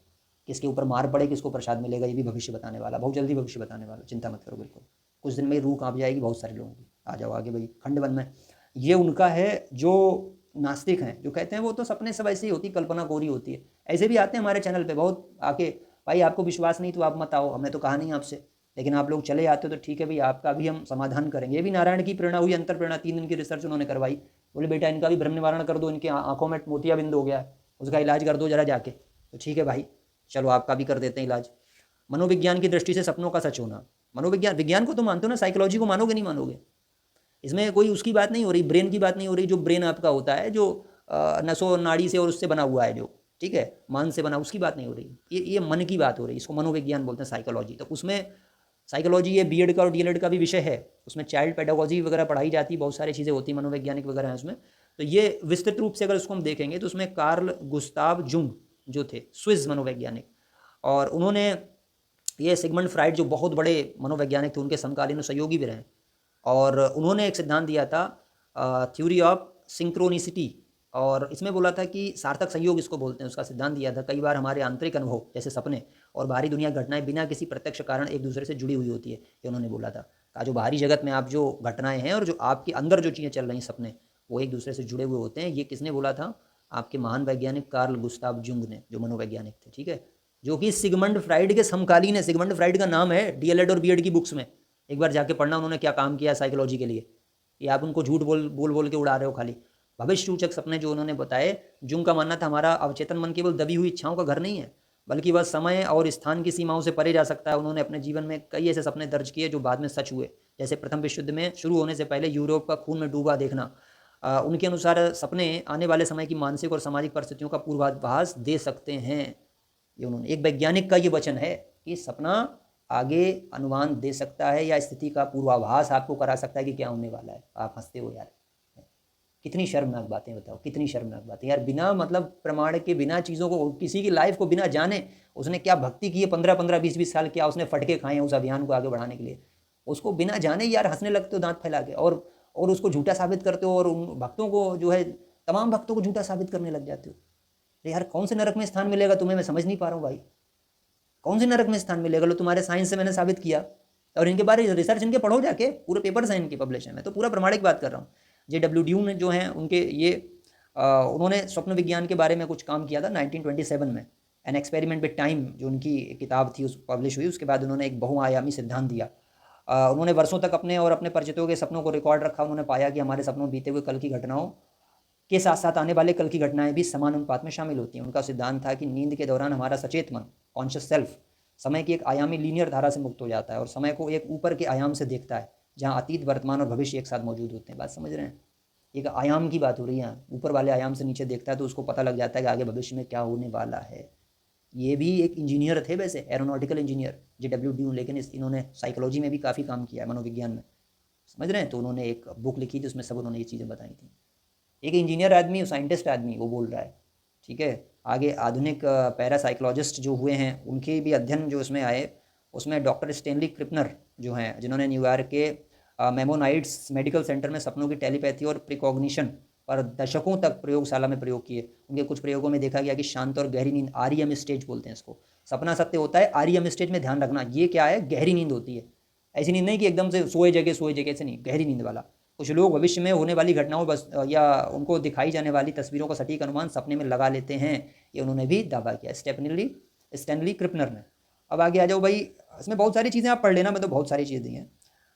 [SPEAKER 1] किसके ऊपर मार पड़े किसको प्रसाद मिलेगा, ये भी भविष्य बताने वाला, बहुत जल्दी भविष्य बताने वाला। चिंता मत करो, बिल्कुल कुछ दिन में रूह कांप जाएगी बहुत सारे लोगों की। आ जाओ आगे भाई, खंड 1 में ये उनका है जो नास्तिक हैं, जो कहते हैं वो तो सपने सब ऐसी होती, कल्पना कोरी होती है। ऐसे भी आते हैं हमारे चैनल पे बहुत आके, भाई आपको विश्वास नहीं तो आप मत आओ, हमने तो कहा नहीं आपसे, लेकिन आप लोग चले आते हो तो ठीक है भाई, आपका भी हम समाधान करेंगे। ये भी नारायण की प्रेरणा हुई, अंतर प्रेरणा, 3 दिन की रिसर्च उन्होंने करवाई। बोले बेटा इनका भी भ्रम निवारण कर दो, इनकी आंखों में मोतियाबिंद हो गया है, उसका इलाज कर दो जरा जाके। तो ठीक है भाई, चलो आपका भी कर देते हैं इलाज। मनोविज्ञान की दृष्टि से सपनों का सच होना, मनोविज्ञान, विज्ञान को तो मानते हो ना, साइकोलॉजी को मानोगे नहीं मानोगे, इसमें कोई उसकी बात नहीं हो रही, ब्रेन की बात नहीं हो रही। जो ब्रेन आपका होता है जो नसों नाड़ी से और उससे बना हुआ है, जो ठीक है मन से बना, उसकी बात नहीं हो रही। ये मन की बात हो रही है, इसको मनोविज्ञान बोलते हैं, साइकोलॉजी। तो उसमें साइकोलॉजी ये बीएड का और डीएलएड का भी विषय है, उसमें चाइल्ड पेडागोजी वगैरह पढ़ाई जाती है, बहुत सारी चीज़ें होती हैं मनोवैज्ञानिक वगैरह हैं उसमें। तो ये विस्तृत रूप से अगर उसको हम देखेंगे तो उसमें कार्ल गुस्ताव जुंग जो थे स्विस मनोवैज्ञानिक, और उन्होंने ये सिगमंड फ्राइड जो बहुत बड़े मनोवैज्ञानिक थे उनके समकालीन सहयोगी भी रहे, और उन्होंने एक सिद्धांत दिया था थ्योरी ऑफ सिंक्रोनिसिटी, और इसमें बोला था कि सार्थक संयोग इसको बोलते हैं, उसका सिद्धांत दिया था। कई बार हमारे आंतरिक अनुभव जैसे सपने और बाहरी दुनिया घटनाएं बिना किसी प्रत्यक्ष कारण एक दूसरे से जुड़ी हुई होती है, ये उन्होंने बोला था। कहा जो बाहरी जगत में आप जो घटनाएं हैं और जो आपके अंदर जो चीज़ें चल रही हैं सपने, वो एक दूसरे से जुड़े हुए होते हैं। ये किसने बोला था? आपके महान वैज्ञानिक कार्ल गुस्ताव जुंग ने, जो मनोवैज्ञानिक थे, ठीक है, जो कि सिगमंड फ्राइड के समकालीन है। सिगमंड फ्राइड का नाम है डीएलएड और बीएड की बुक्स में, एक बार जाके पढ़ना उन्होंने क्या काम किया साइकोलॉजी के लिए। ये आप उनको झूठ बोल के उड़ा रहे हो खाली। भविष्य सूचक सपने जो उन्होंने बताए, जुंग का मानना था हमारा अवचेतन मन केवल दबी हुई इच्छाओं का घर नहीं है, बल्कि वह समय और स्थान की सीमाओं से परे जा सकता है। उन्होंने अपने जीवन में कई ऐसे सपने दर्ज किए जो बाद में सच हुए, जैसे प्रथम विश्व युद्ध में शुरू होने से पहले यूरोप का खून में डूबा देखना। उनके अनुसार सपने आने वाले समय की मानसिक और सामाजिक परिस्थितियों का पूर्वाभास दे सकते हैं। ये उन्होंने, एक वैज्ञानिक का ये वचन है कि सपना आगे अनुमान दे सकता है या स्थिति का पूर्वाभास आपको करा सकता है कि क्या होने वाला है। आप हंसते हो यार, कितनी शर्मनाक बातें, बताओ कितनी शर्मनाक बातें यार। बिना मतलब प्रमाण के, बिना चीज़ों को, किसी की लाइफ को बिना जाने उसने क्या भक्ति की है, 15-15, 20-20 साल क्या उसने फटके खाए हैं उस अभियान को आगे बढ़ाने के लिए, उसको बिना जाने यार हंसने लगते हो दांत फैला के, और उसको झूठा साबित करते हो, और उन भक्तों को जो है, तमाम भक्तों को झूठा साबित करने लग जाते हो। अरे यार कौन से नरक में स्थान मिलेगा तुम्हें, मैं समझ नहीं पा रहा हूँ भाई, कौन से नरक में स्थान मिलेगा? लो तुम्हारे साइंस से मैंने साबित किया, और इनके बारे रिसर्च इनके पढ़ो जाके, पूरे पेपर्स हैं इनके पब्लिश हैं, मैं तो पूरा प्रमाणिक बात कर रहा हूँ। JW ने जो हैं उनके ये उन्होंने स्वप्न विज्ञान के बारे में कुछ काम किया था 1927 में, एन एक्सपेरिमेंट विद टाइम जो उनकी किताब थी उस पब्लिश हुई। उसके बाद उन्होंने एक बहुआयामी सिद्धांत दिया। उन्होंने वर्षों तक अपने और अपने परिचितों के सपनों को रिकॉर्ड रखा। उन्होंने पाया कि हमारे सपनों में बीते हुए कल की घटनाओं के साथ साथ आने वाले कल की घटनाएं भी समान अनुपात में शामिल होती हैं। उनका सिद्धांत था कि नींद के दौरान हमारा सचेत मन, कॉन्शियस सेल्फ, समय की एक आयामी लीनियर धारा से मुक्त हो जाता है और समय को एक ऊपर के आयाम से देखता है, जहाँ अतीत, वर्तमान और भविष्य एक साथ मौजूद होते हैं। बात समझ रहे हैं? एक आयाम की बात हो रही है, ऊपर वाले आयाम से नीचे देखता है तो उसको पता लग जाता है कि आगे भविष्य में क्या होने वाला है। ये भी एक इंजीनियर थे वैसे, एरोनॉटिकल इंजीनियर JW ड्यून, लेकिन इन्होंने साइकोलॉजी में भी काफ़ी काम किया है, मनोविज्ञान में, समझ रहे हैं? तो उन्होंने एक बुक लिखी थी, उसमें सब उन्होंने ये चीज़ें बताई थी। एक इंजीनियर आदमी, साइंटिस्ट आदमी वो बोल रहा है, ठीक है। आगे आधुनिक पैरासाइकोलॉजिस्ट जो हुए हैं उनके भी अध्ययन जो इसमें आए, उसमें डॉक्टर स्टेनली क्रिपनर जो हैं, जिन्होंने न्यूयॉर्क के मेमोनाइट्स मेडिकल सेंटर में सपनों की टेलीपैथी और प्रिकॉग्निशन पर दशकों तक प्रयोगशाला में प्रयोग किए। उनके कुछ प्रयोगों में देखा गया कि शांत और गहरी नींद, REM स्टेज बोलते हैं इसको, सपना सत्य होता है REM स्टेज में, ध्यान रखना। ये क्या है? गहरी नींद होती है। ऐसी नींद नहीं कि एकदम से सोए जगह से नहीं, गहरी नींद वाला। कुछ लोग भविष्य में होने वाली घटनाओं बस या उनको दिखाई जाने वाली तस्वीरों का सटीक अनुमान सपने में लगा लेते हैं, ये उन्होंने भी दावा किया, स्टैनली क्रिपनर ने। अब आगे आ जाओ भाई, इसमें बहुत सारी चीज़ें आप पढ़ लेना, मैं तो बहुत सारी चीज़ें दी हैं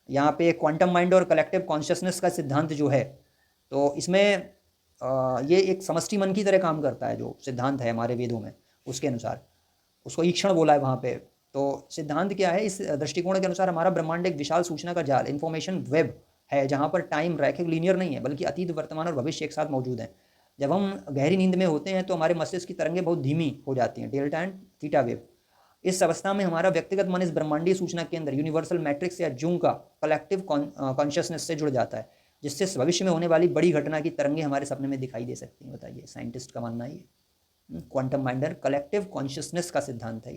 [SPEAKER 1] यहाँ पे। क्वांटम माइंड और कलेक्टिव कॉन्शियसनेस का सिद्धांत जो है, तो इसमें ये एक समष्टि मन की तरह काम करता है। जो सिद्धांत है हमारे वेदों में, उसके अनुसार उसको ईक्षण बोला है वहाँ पे। तो सिद्धांत क्या है? इस दृष्टिकोण के अनुसार हमारा ब्रह्मांड एक विशाल सूचना का जाल, इन्फॉर्मेशन वेब है, जहाँ पर टाइम रैखिक लीनियर नहीं है, बल्कि अतीत, वर्तमान और भविष्य एक साथ मौजूद हैं। जब हम गहरी नींद में होते हैं तो हमारे मस्तिष्क की तरंगें बहुत धीमी हो जाती हैं, डेल्टा एंड थीटा वेव। इस अवस्था में हमारा व्यक्तिगत मन इस ब्रह्मांडीय सूचना केंद्र, यूनिवर्सल मैट्रिक्स या जूम का कलेक्टिव कॉन्शियसनेस से जुड़ जाता है, जिससे भविष्य में होने वाली बड़ी घटना की तरंगें हमारे सपने में दिखाई दे सकती हैं। बताइए, साइंटिस्ट का मानना है ये क्वांटम माइंड और कलेक्टिव कॉन्शियसनेस का सिद्धांत है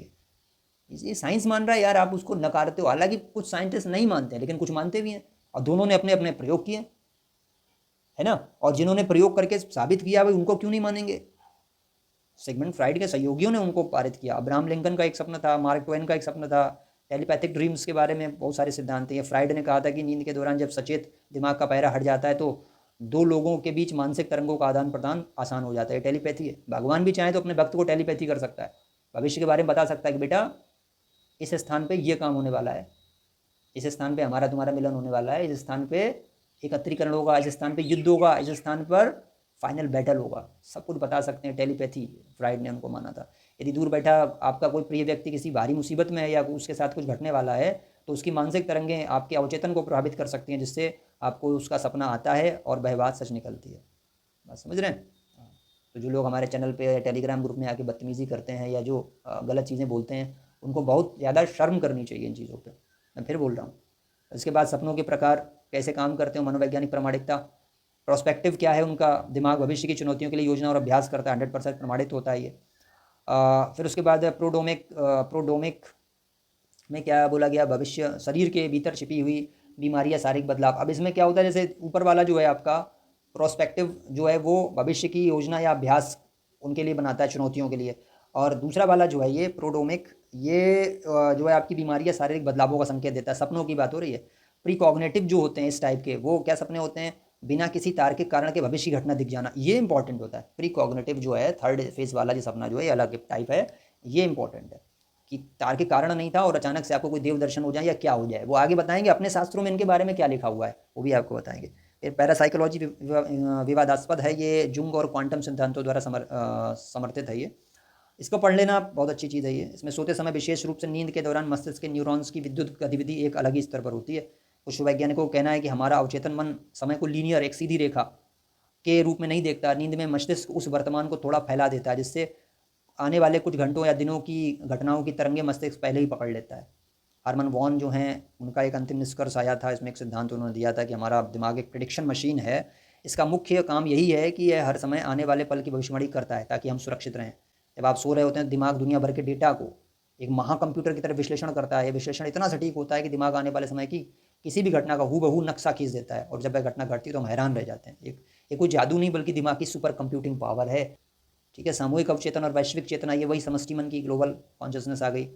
[SPEAKER 1] ये साइंस मान रहा है यार, आप उसको नकारते हो। हालांकि कुछ साइंटिस्ट नहीं मानते हैं, लेकिन कुछ मानते भी हैं, और दोनों ने अपने अपने प्रयोग किए, है ना। और जिन्होंने प्रयोग करके साबित किया भाई, उनको क्यों नहीं मानेंगे? सिगमंड फ्राइड के सहयोगियों ने उनको पारित किया। अब्राहम लिंकन का एक सपना था, मार्क ट्वेन का एक सपना था, टेलीपैथिक ड्रीम्स के बारे में बहुत सारे सिद्धांत हैं। फ्राइड ने कहा था कि नींद के दौरान जब सचेत दिमाग का पहरा हट जाता है तो दो लोगों के बीच मानसिक तरंगों का आदान प्रदान आसान हो जाता है। टेलीपैथी है, भगवान भी चाहे तो अपने भक्त को टेलीपैथी कर सकता है, भविष्य के बारे में बता सकता है कि बेटा इस स्थान पे ये काम होने वाला है, इस स्थान पे हमारा तुम्हारा मिलन होने वाला है, इस स्थान पे एकत्रीकरण होगा, इस स्थान पे युद्ध होगा, इस स्थान पर फाइनल बैटल होगा। सब कुछ बता सकते हैं। टेलीपैथी फ्राइड ने उनको माना था। यदि दूर बैठा आपका कोई प्रिय व्यक्ति किसी भारी मुसीबत में है या उसके साथ कुछ घटने वाला है, तो उसकी मानसिक तरंगें आपके अवचेतन को प्रभावित कर सकती हैं, जिससे आपको उसका सपना आता है और वह बात सच निकलती है। बात समझ रहे हैं? तो जो लोग हमारे चैनल पे टेलीग्राम ग्रुप में आके बदतमीज़ी करते हैं या जो गलत चीज़ें बोलते हैं, उनको बहुत ज़्यादा शर्म करनी चाहिए इन चीज़ों पे। मैं फिर बोल रहा हूँ। इसके बाद सपनों के प्रकार कैसे काम करते हो, मनोवैज्ञानिक प्रामाणिकता, प्रोस्पेक्टिव क्या है उनका, दिमाग भविष्य की चुनौतियों के लिए योजना और अभ्यास करता है, 100% प्रमाणित होता है ये। फिर उसके बाद प्रोडोमिक में क्या बोला गया, भविष्य, शरीर के भीतर छिपी हुई बीमारियां, शारीरिक बदलाव। अब इसमें क्या होता है, जैसे ऊपर वाला जो है आपका प्रोस्पेक्टिव जो है वो भविष्य की योजना या अभ्यास उनके लिए बनाता है, चुनौतियों के लिए। और दूसरा वाला जो है ये प्रोडोमिक, ये जो है आपकी बीमारी या शारीरिक बदलावों का संकेत देता है। सपनों की बात हो रही है। प्री कॉग्निटिव जो होते हैं इस टाइप के, वो क्या सपने होते हैं, बिना किसी तार्किक कारण के भविष्य की घटना दिख जाना, ये इंपॉर्टेंट होता है। प्री कॉग्निटिव जो है थर्ड फेज वाला जो सपना जो है अलग टाइप है, ये इंपॉर्टेंट है कि तार्किक कारण नहीं था और अचानक से आपको कोई देव दर्शन हो जाए या क्या हो जाए। वो आगे बताएंगे अपने शास्त्रों में इनके बारे में क्या लिखा हुआ है, वो भी आपको बताएंगे। फिर पैरासाइकोलॉजी विवादास्पद है, ये जुंग और क्वांटम सिद्धांतों द्वारा समर्थित है। ये इसको पढ़ लेना, बहुत अच्छी चीज़ है ये। इसमें सोते समय विशेष रूप से नींद के दौरान मस्तिष्क के न्यूरॉन्स की विद्युत गतिविधि एक अलग ही स्तर पर होती है। कुछ वैज्ञानिकों को कहना है कि हमारा अवचेतन मन समय को लीनियर, एक सीधी रेखा के रूप में नहीं देखता। नींद में मस्तिष्क उस वर्तमान को थोड़ा फैला देता है, जिससे आने वाले कुछ घंटों या दिनों की घटनाओं की तरंगे मस्तिष्क पहले ही पकड़ लेता है। हरमन वॉन जो हैं, उनका एक अंतिम निष्कर्ष आया था, इसमें एक सिद्धांत उन्होंने दिया था कि हमारा दिमाग एक प्रेडिक्शन मशीन है। इसका मुख्य काम यही है कि यह हर समय आने वाले पल की भविष्यवाणी करता है ताकि हम सुरक्षित रहें। जब आप सो रहे होते हैं, दिमाग दुनिया भर के डेटा को एक महाकंप्यूटर की तरह विश्लेषण करता है। ये विश्लेषण इतना सटीक होता है कि दिमाग आने वाले समय की किसी भी घटना का हूबहू नक्शा खींच देता है, और जब वह घटना घटती है तो हम हैरान रह जाते हैं। एक कोई जादू नहीं, बल्कि दिमाग की सुपर कंप्यूटिंग पावर है। ठीक है, सामूहिक अवचेतन और वैश्विक चेतना, ये वही समष्टि मन की ग्लोबल कॉन्शियसनेस आ गई।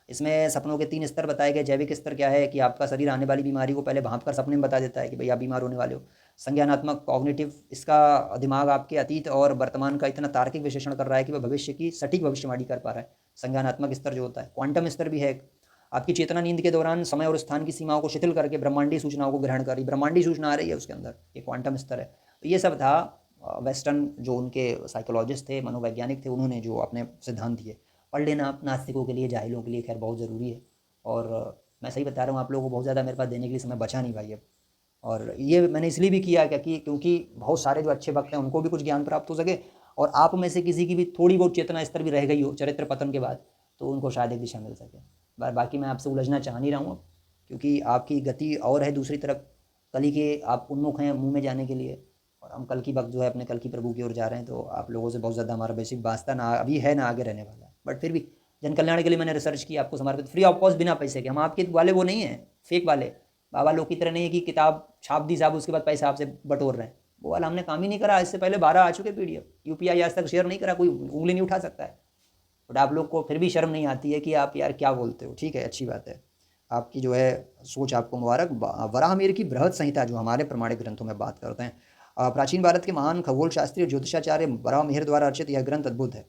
[SPEAKER 1] इसमें सपनों के 3 स्तर बताए गए। जैविक स्तर क्या है कि आपका शरीर आने वाली बीमारी को पहले भांप कर सपने में बता देता है कि भाई आप बीमार होने वाले हो। संज्ञानात्मक कॉग्निटिव, इसका दिमाग आपके अतीत और वर्तमान का इतना तार्किक विश्लेषण कर रहा है कि वह भविष्य की सटीक भविष्यवाणी कर पा रहा है। संज्ञानात्मक स्तर जो होता है। क्वांटम स्तर भी है, आपकी चेतना नींद के दौरान समय और स्थान की सीमाओं को शिथिल करके ब्रह्मांडीय सूचनाओं को ग्रहण कर रही, ब्रह्मांडीय सूचना आ रही है उसके अंदर, ये क्वांटम स्तर है। तो ये सब था वेस्टर्न जो उनके साइकोलॉजिस्ट थे, मनोवैज्ञानिक थे, उन्होंने जो अपने सिद्धांत दिए। पढ़ लेना आप नास्तिकों के लिए, जाहिलों के लिए खैर बहुत ज़रूरी है। और मैं सही बता रहा हूँ, आप लोगों को बहुत ज़्यादा मेरे पास देने के लिए समय बचा नहीं भाई अब। और ये मैंने इसलिए भी किया क्या कि क्योंकि बहुत सारे जो अच्छे भक्त हैं उनको भी कुछ ज्ञान प्राप्त हो सके, और आप में से किसी की भी थोड़ी बहुत चेतना स्तर भी रह गई हो चरित्र पतन के बाद, तो उनको शायद एक दिशा मिल सके। बाकी मैं आपसे उलझना चाह नहीं रहा हूँ अब, क्योंकि आपकी गति और है दूसरी तरफ, कली के आप उन्मुख हैं मुंह में जाने के लिए, और हम कल की वक्त जो है अपने कल की प्रभु की ओर जा रहे हैं। तो आप लोगों से बहुत ज़्यादा हमारा बेसिक वास्ता ना अभी है ना आगे रहने वाला है, बट फिर भी जन कल्याण के लिए मैंने रिसर्च की, आपको समर्पित फ्री ऑफ कॉस्ट बिना पैसे के। हम आपके वाले वो नहीं हैं फेक वाले, बाबा लोग की तरह नहीं है कि किताब छाप दी साहब उसके बाद पैसा आपसे बटोर रहे हैं, वो वाला हमने काम ही नहीं करा। इससे पहले 12 आ चुके PDF, UPI आज तक शेयर नहीं करा, कोई उंगली नहीं उठा सकता है। बट आप लोग को फिर भी शर्म नहीं आती है कि आप यार क्या बोलते हो। ठीक है, अच्छी बात है, आपकी जो है सोच आपको मुबारक। वराहमिहिर की बृहद संहिता जो हमारे प्रमाणिक ग्रंथों में बात करते हैं, प्राचीन भारत के महान खगोल शास्त्री और ज्योतिषाचार्य वराहमिहिर द्वारा रचित यह ग्रंथ अद्भुत है।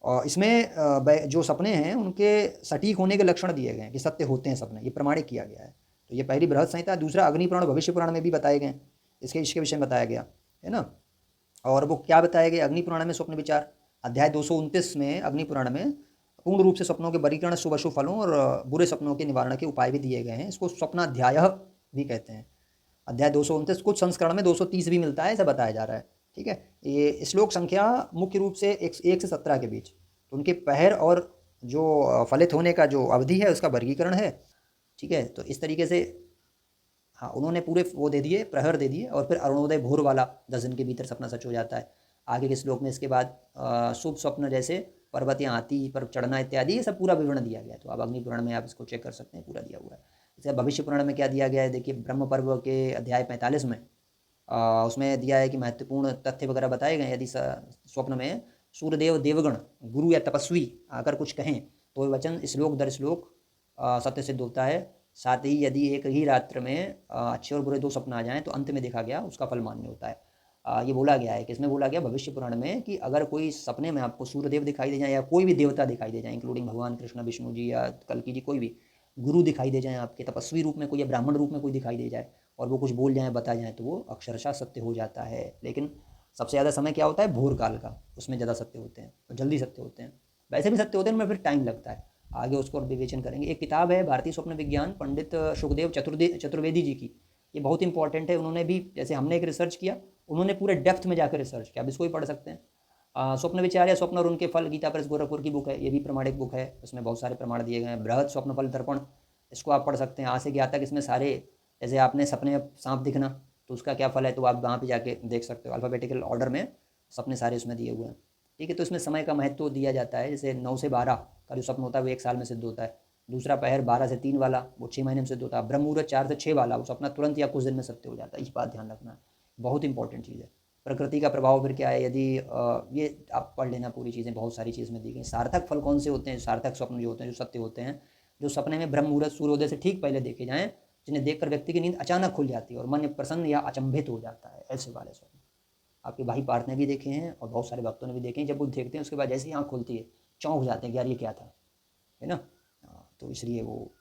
[SPEAKER 1] और इसमें जो सपने हैं उनके सटीक होने के लक्षण दिए गए हैं कि सत्य होते हैं सपने, ये प्रमाणित किया गया है। तो ये पहली बृहद संहिता। दूसरा अग्नि पुराण भविष्य पुराण में भी बताए गए, इसके विषय में बताया गया है ना। और वो क्या बताया गया अग्नि पुराण में? स्वप्न विचार अध्याय 229 में अग्नि पुराण में पूर्ण रूप से सपनों के वर्गीकरण, शुभ अशुभ फलों और बुरे सपनों के निवारण के उपाय भी दिए गए हैं। इसको स्वप्नाध्याय भी कहते हैं। अध्याय 229, कुछ संस्करण में 230 भी मिलता है, ऐसा बताया जा रहा है। ठीक है, ये श्लोक संख्या मुख्य रूप से 1 से 17 के बीच, तो उनके पहर और जो फलित होने का जो अवधि है उसका वर्गीकरण है। ठीक है, तो इस तरीके से हाँ उन्होंने पूरे वो दे दिए, प्रहर दे दिए। और फिर अरुणोदय भोर वाला 10 दिन के भीतर सपना सच हो जाता है। आगे के श्लोक में इसके बाद शुभ स्वप्न जैसे पर्वत या हाथी पर चढ़ना इत्यादि, ये सब पूरा विवरण दिया गया है। तो आप अग्नि पुराण में आप इसको चेक कर सकते हैं, पूरा दिया हुआ है। जैसे भविष्य पुराण में क्या दिया गया है, देखिए ब्रह्म पर्व के अध्याय 45 में उसमें दिया है कि महत्वपूर्ण तथ्य वगैरह बताए गए। यदि स्वप्न में सूर्यदेव, देवगण, गुरु या तपस्वी आकर कुछ कहें तो वचन श्लोक दर श्लोक सत्य सिद्ध होता है। साथ ही यदि एक ही रात्र में अच्छे और बुरे 2 सपना आ जाएं तो अंत में देखा गया उसका फल मान्य होता है। ये बोला गया है, किसमें बोला गया? भविष्य पुराण में, कि अगर कोई सपने में आपको सूर्यदेव दिखाई दे जाए या कोई भी देवता दिखाई दे जाए, इंक्लूडिंग भगवान कृष्ण, विष्णु जी या कल्कि जी, कोई भी गुरु दिखाई दे जाए आपके, तपस्वी रूप में कोई या ब्राह्मण रूप में कोई दिखाई दे जाए और वो कुछ बोल जाए, बता जाए, तो वो अक्षरशः सत्य हो जाता है। लेकिन सबसे ज़्यादा समय क्या होता है? भोर काल का, उसमें ज़्यादा सत्य होते हैं, तो जल्दी सत्य होते हैं। वैसे भी सत्य होते हैं, उनमें फिर टाइम लगता है। आगे उसको और विवेचन करेंगे। एक किताब है भारतीय स्वप्न विज्ञान, पंडित सुखदेव चतुर्वेदी जी की, ये बहुत इंपॉर्टेंट है। उन्होंने भी, जैसे हमने एक रिसर्च किया, उन्होंने पूरे डेप्थ में जाकर रिसर्च किया। अब इसको भी पढ़ सकते हैं। स्वप्न विचार या स्वप्न और उनके फल, गीता प्रेस गोरखपुर की बुक है, ये भी प्रमाणिक बुक है। उसमें बहुत सारे प्रमाण दिए गए हैं। बृहद स्वप्न फल दर्पण, इसको आप पढ़ सकते हैं। आज से ज्ञात तक, इसमें सारे, जैसे आपने सपने में सांप दिखना तो उसका क्या फल है, तो आप वहाँ पे जाके देख सकते हो। अल्फ़ाबेटिकल ऑर्डर में सपने सारे उसमें दिए हुए हैं। ठीक है, तो इसमें समय का महत्व दिया जाता है। जैसे 9 से 12 का जो स्वप्न होता है वो 1 साल में सिद्ध होता है। दूसरा पहर 12 से 3 वाला वो 6 महीने में सिद्ध होता है। ब्रह्म मुहूर्त 4 से 6 वाला वो सपना तुरंत या कुछ दिन में सत्य हो जाता है। इस बात ध्यान रखना है, बहुत इंपॉर्टेंट चीज़ है। प्रकृति का प्रभाव फिर क्या है, यदि ये आप पढ़ लेना पूरी चीज़ें, बहुत सारी चीज़ में दी गई। सार्थक फल कौन से होते हैं? सार्थक स्वप्न जो होते हैं, जो सत्य होते हैं, जो सपने में ब्रह्म मुहूर्त सूर्योदय से ठीक पहले देखे जाएँ, जिन्हें देखकर व्यक्ति की नींद अचानक खुल जाती है और मन प्रसन्न या अचंभित हो जाता है, ऐसे वाले स्वप्न। आपके भाई पार्थ ने भी देखे हैं और बहुत सारे भक्तों ने भी देखे हैं। जब वो देखते हैं उसके बाद जैसे ही आँख खुलती है, चौंक जाते हैं कि यार ये क्या था, है ना। तो इसलिए वो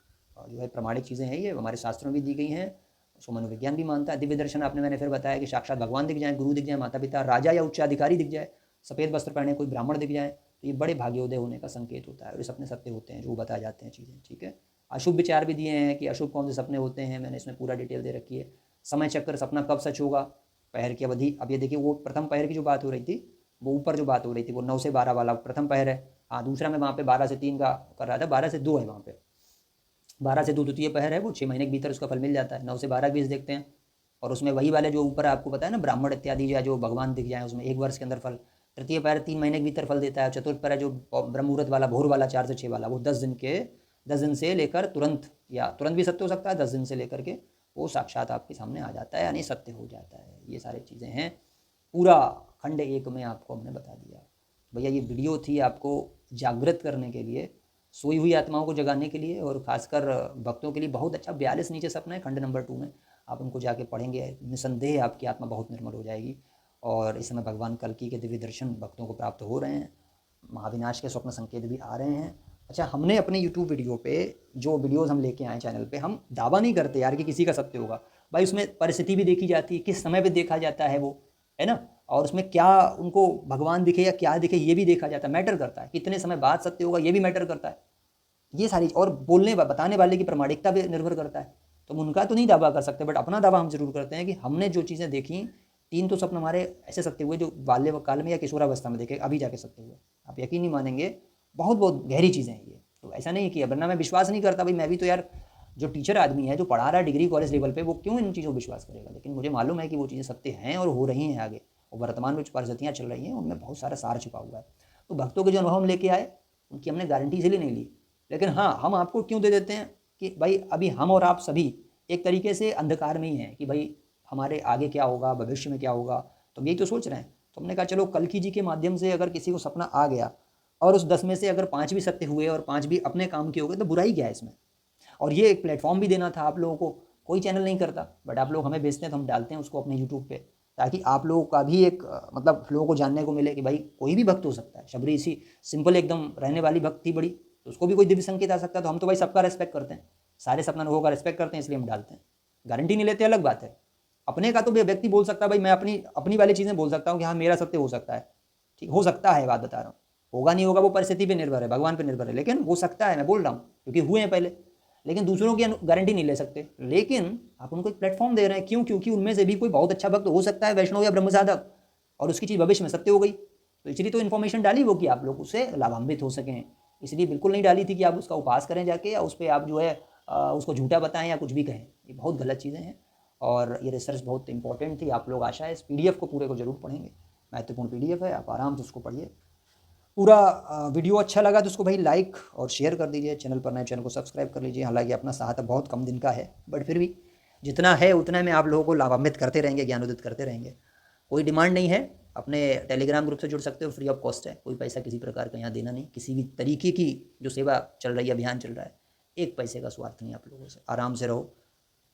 [SPEAKER 1] जो है प्रमाणिक चीज़ें हैं, ये हमारे शास्त्रों में भी दी गई हैं, उसको मनोविज्ञान भी मानता है। दिव्य दर्शन आपने, मैंने फिर बताया कि साक्षात भगवान दिख जाए, गुरु दिख जाए, माता पिता, राजा या उच्चाधिकारी दिख जाए, सफ़ेद वस्त्र पहने कोई ब्राह्मण दिख जाए, तो ये बड़े भाग्योदय होने का संकेत होता है। और ये सपने सत्य होते हैं जो बताए जाते हैं चीज़ें। ठीक है, अशुभ विचार भी दिए हैं कि अशुभ कौन से सपने होते हैं, मैंने इसमें पूरा डिटेल दे रखी है। समय चक्कर, सपना कब सच होगा, पहर की अवधि। अब ये देखिए, वो प्रथम पहर की जो बात हो रही थी, वो ऊपर जो बात हो रही थी वो 9 से 12 वाला प्रथम पहर है। हाँ, दूसरा मैं वहाँ पे 12 से 3 का कर रहा था, 12 से 2 है वहाँ पे। 12 से 2 द्वितीय पहर है, वो 6 महीने के भीतर उसका फल मिल जाता है। 9 से 12 20 देखते हैं, और उसमें वही वाले जो ऊपर आपको पता है ना, ब्राह्मण इत्यादि या जो भगवान दिख जाए, उसमें 1 वर्ष के अंदर फल। तृतीय पहर 3 महीने के भीतर फल देता है। चतुर्थ पहर जो ब्रह्म मुहूर्त वाला, भोर वाला 4 से 6 वाला, वो 10 दिन से लेकर तुरंत, या तुरंत भी सत्य हो सकता है, 10 दिन से लेकर के वो साक्षात आपके सामने आ जाता है, यानी सत्य हो जाता है। ये सारी चीज़ें हैं, पूरा खंड 1 में आपको हमने बता दिया। भैया ये वीडियो थी आपको जागृत करने के लिए, सोई हुई आत्माओं को जगाने के लिए, और खासकर भक्तों के लिए बहुत अच्छा। 42 नीचे सपना है खंड नंबर 2 में, आप उनको जाके पढ़ेंगे, निसंदेह आपकी आत्मा बहुत निर्मल हो जाएगी। और इस समय भगवान कल्कि के दिव्य दर्शन भक्तों को प्राप्त हो रहे हैं, महाविनाश के स्वप्न संकेत भी आ रहे हैं। अच्छा, हमने अपने YouTube वीडियो पे जो वीडियोज़ हम लेके आए चैनल पे, हम दावा नहीं करते यार कि किसी का सत्य होगा भाई, उसमें परिस्थिति भी देखी जाती है, किस समय पे देखा जाता है वो, है ना। और उसमें क्या उनको भगवान दिखे या क्या दिखे ये भी देखा जाता है, मैटर करता है। कितने समय बाद सत्य होगा ये भी मैटर करता है। ये सारी और बोलने बताने वाले की प्रामाणिकता पे निर्भर करता है। तो हम उनका तो नहीं दावा कर सकते, बट अपना दावा हम जरूर करते हैं कि हमने जो चीज़ें देखी, 3 तो स्वप्न हमारे ऐसे सत्य हुए जो बाल्य काल में या किशोरावस्था में देखे, अभी जाके सत्य हुए। आप यकीन नहीं मानेंगे, बहुत बहुत गहरी चीज़ें हैं ये। तो ऐसा नहीं किया, वरना मैं विश्वास नहीं करता भाई, मैं भी तो यार जो टीचर आदमी है जो पढ़ा रहा है डिग्री कॉलेज लेवल पे, वो क्यों इन चीज़ों पर विश्वास करेगा। लेकिन मुझे मालूम है कि वो चीज़ें सत्य हैं और हो रही हैं आगे, और वर्तमान में जो परिस्थितियाँ चल रही हैं उनमें बहुत सारा सार छिपा हुआ है। तो भक्तों के जो अनुभव हम लेके आए उनकी हमने गारंटी इसलिए नहीं ली, लेकिन हाँ हम आपको क्यों दे देते हैं कि भाई अभी हम और आप सभी एक तरीके से अंधकार में ही हैं कि भाई हमारे आगे क्या होगा, भविष्य में क्या होगा, तो यही तो सोच रहे हैं। तो हमने कहा चलो कल्कि जी के माध्यम से अगर किसी को सपना आ गया और उस 10 में से अगर 5 भी सत्य हुए और 5 भी अपने काम के हो गए, तो बुराई क्या है इसमें। और ये एक प्लेटफॉर्म भी देना था आप लोगों को। कोई चैनल नहीं करता, बट आप लोग हमें भेजते हैं तो हम डालते हैं उसको अपने यूट्यूब पे, ताकि आप लोगों का भी एक मतलब लोगों को जानने को मिले कि भाई कोई भी भक्त हो सकता है। शबरी इसी सिंपल एकदम रहने वाली भक्त थी बड़ी, तो उसको भी कोई दिव्य संकेत आ सकता है। तो हम तो भाई सबका रेस्पेक्ट करते हैं, सारे सपना अनुभव का रेस्पेक्ट करते हैं, इसलिए हम डालते हैं। गारंटी नहीं लेते, अलग बात है। अपने का तो व्यक्ति बोल सकता है भाई, मैं अपनी अपनी वाली चीज़ें बोल सकता हूँ कि हाँ मेरा सत्य हो सकता है, ठीक हो सकता है, बात बता रहा हूँ। होगा नहीं होगा वो परिस्थिति पे निर्भर है, भगवान पे निर्भर है, लेकिन हो सकता है, मैं बोल रहा हूँ क्योंकि हुए हैं पहले। लेकिन दूसरों की गारंटी नहीं ले सकते, लेकिन आप उनको एक प्लेटफॉर्म दे रहे हैं। क्यों? क्योंकि उनमें से भी कोई बहुत अच्छा भक्त हो सकता है, वैष्णव या ब्रह्म साधक, और उसकी चीज़ भविष्य में सत्य हो गई। तो इसलिए तो इन्फॉर्मेशन डाली वो कि आप लोग उससे लाभान्वित हो सकें। इसलिए बिल्कुल नहीं डाली थी कि आप उसका उपास करें जाके, या उस पर आप जो है उसको झूठा बताएं या कुछ भी कहें। ये बहुत गलत चीज़ें हैं, और ये रिसर्च बहुत इंपॉर्टेंट थी। आप लोग आशा है इस PDF को पूरे को जरूर पढ़ेंगे, महत्वपूर्ण PDF है, आप आराम से उसको पढ़िए पूरा। वीडियो अच्छा लगा तो उसको भाई लाइक और शेयर कर दीजिए। चैनल पर नए चैनल को सब्सक्राइब कर लीजिए। हालांकि अपना सहायता बहुत कम दिन का है, बट फिर भी जितना है उतना में आप लोगों को लाभान्वित करते रहेंगे, ज्ञानोदित करते रहेंगे। कोई डिमांड नहीं है, अपने टेलीग्राम ग्रुप से जुड़ सकते हो, फ्री ऑफ कॉस्ट है, कोई पैसा किसी प्रकार का यहाँ देना नहीं। किसी भी तरीके की जो सेवा चल रही है, अभियान चल रहा है, 1 पैसे का स्वार्थ नहीं आप लोगों से। आराम से रहो,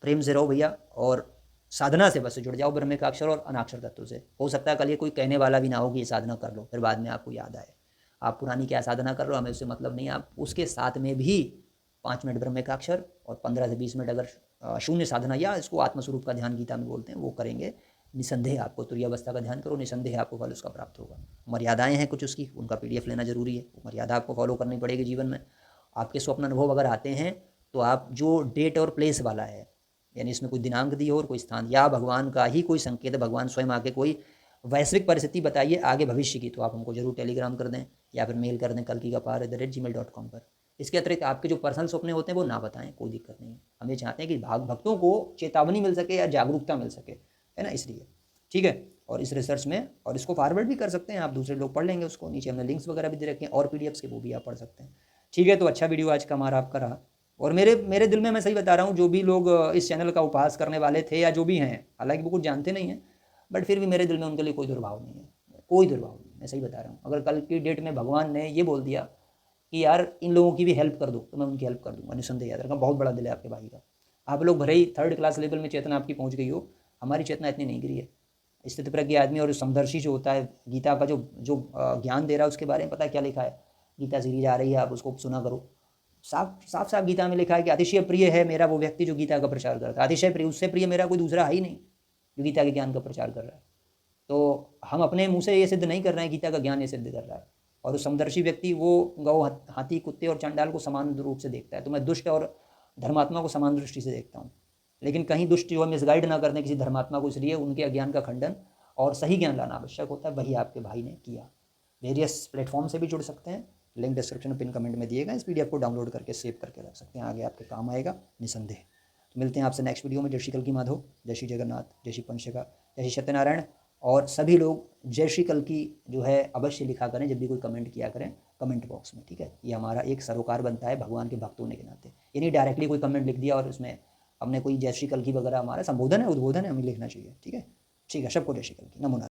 [SPEAKER 1] प्रेम से रहो भैया, और साधना से बस जुड़ जाओ, ब्रह्म का अक्षर और अनाक्षर तत्व से। हो सकता है कल ये कोई कहने वाला भी ना हो कि ये साधना कर लो, फिर बाद में आपको याद आए आप पुरानी क्या साधना कर रहे हो, हमें उससे मतलब नहीं। आप उसके साथ में भी 5 मिनट ब्रह्म का अक्षर और 15 से 20 मिनट अगर शून्य साधना, या इसको आत्मस्वरूप का ध्यान गीता में बोलते हैं, वो करेंगे, निसंदेह आपको तुरीय अवस्था का ध्यान करो, निसंदेह आपको फल उसका प्राप्त होगा। मर्यादाएं हैं कुछ उसकी, उनका PDF लेना जरूरी है। मर्यादा आपको फॉलो करनी पड़ेगी जीवन में। आपके स्वप्न अनुभव अगर आते हैं तो आप जो डेट और प्लेस वाला है, यानी इसमें कोई दिनांक दी हो और कोई स्थान, या भगवान का ही कोई संकेत है, भगवान स्वयं आके कोई वैश्विक परिस्थिति बताइए आगे भविष्य की, तो आप हमको जरूर टेलीग्राम कर दें या फिर मेल कर दें kalkikapaar@gmail.com पर। इसके अतिरिक्त आपके जो पर्सनल सपने होते हैं वो ना बताएं, कोई दिक्कत नहीं है। हम ये चाहते हैं कि भक्तों को चेतावनी मिल सके या जागरूकता मिल सके, है ना, इसलिए ठीक है। और इस रिसर्च में, और इसको फॉरवर्ड भी कर सकते हैं आप, दूसरे लोग पढ़ लेंगे उसको। नीचे हमने लिंक्स वगैरह भी दे रखे हैं और PDFs के, वो भी आप पढ़ सकते हैं। ठीक है, तो अच्छा वीडियो आज का हमारा आपका रहा। और मेरे दिल में, मैं सही बता रहा हूँ, जो भी लोग इस चैनल का उपहास करने वाले थे या जो भी हैं, हालांकि वो कुछ जानते नहीं हैं, बट फिर भी मेरे दिल में उनके लिए कोई दुर्भाव नहीं है, कोई दुर्भाव नहीं, मैं सही बता रहा हूँ। अगर कल की डेट में भगवान ने ये बोल दिया कि यार इन लोगों की भी हेल्प कर दो, तो मैं उनकी हेल्प कर दूंगा, निसंदेह। याद रखा, बहुत बड़ा दिल है आपके भाई का। आप लोग भले ही 3rd क्लास लेवल में चेतना आपकी पहुँच गई हो, हमारी चेतना इतनी नहीं गिरी है। स्थित प्रज्ञ आदमी और समदर्शी जो होता है, गीता का जो जो ज्ञान दे रहा है उसके बारे में पता है क्या लिखा है। गीता सीरीज आ रही है, आप उसको सुना करो। साफ साफ साफ गीता में लिखा है कि अतिशय प्रिय है मेरा वो व्यक्ति जो गीता का प्रचार करता है। अतिशय प्रिय, उससे प्रिय मेरा कोई दूसरा है ही नहीं जो गीता के ज्ञान का प्रचार कर रहा है। तो हम अपने मुंह से ये सिद्ध नहीं कर रहे हैं, गीता का ज्ञान ये सिद्ध कर रहा है। और उस समदर्शी व्यक्ति वो गौ, हाथी, कुत्ते और चंडाल को समान रूप से देखता है। तो मैं दुष्ट और धर्मात्मा को समान दृष्टि से देखता हूँ, लेकिन कहीं दुष्ट जो मिसगाइड ना करने किसी धर्मात्मा को, इसलिए उनके अज्ञान का खंडन और सही ज्ञान लाना आवश्यक होता है। वही आपके भाई ने किया। वेरियस प्लेटफॉर्म से भी जुड़ सकते हैं, लिंक डिस्क्रिप्शन में पिन कमेंट में दिएगा। इस PDF को डाउनलोड करके सेव करके रख सकते हैं, आगे आपके काम आएगा निसंदेह। तो मिलते हैं आपसे नेक्स्ट वीडियो में। जय श्री कल्की माधव, जय श्री जगन्नाथ, जय श्री पंचशिखा, जय श्री सत्यनारायण। और सभी लोग जय श्री कल्की जो है अवश्य लिखा करें जब भी कोई कमेंट किया करें कमेंट बॉक्स में, ठीक है। ये हमारा एक सरोकार बनता है भगवान के भक्त होने के नाते। ये नहीं डायरेक्टली कोई कमेंट लिख दिया और उसमें हमने कोई जय श्री कल्की वगैरह, हमारा संबोधन है, उद्बोधन है, हमें लिखना चाहिए, ठीक है। ठीक है, सबको जय श्री कल्की, नमो नारायण।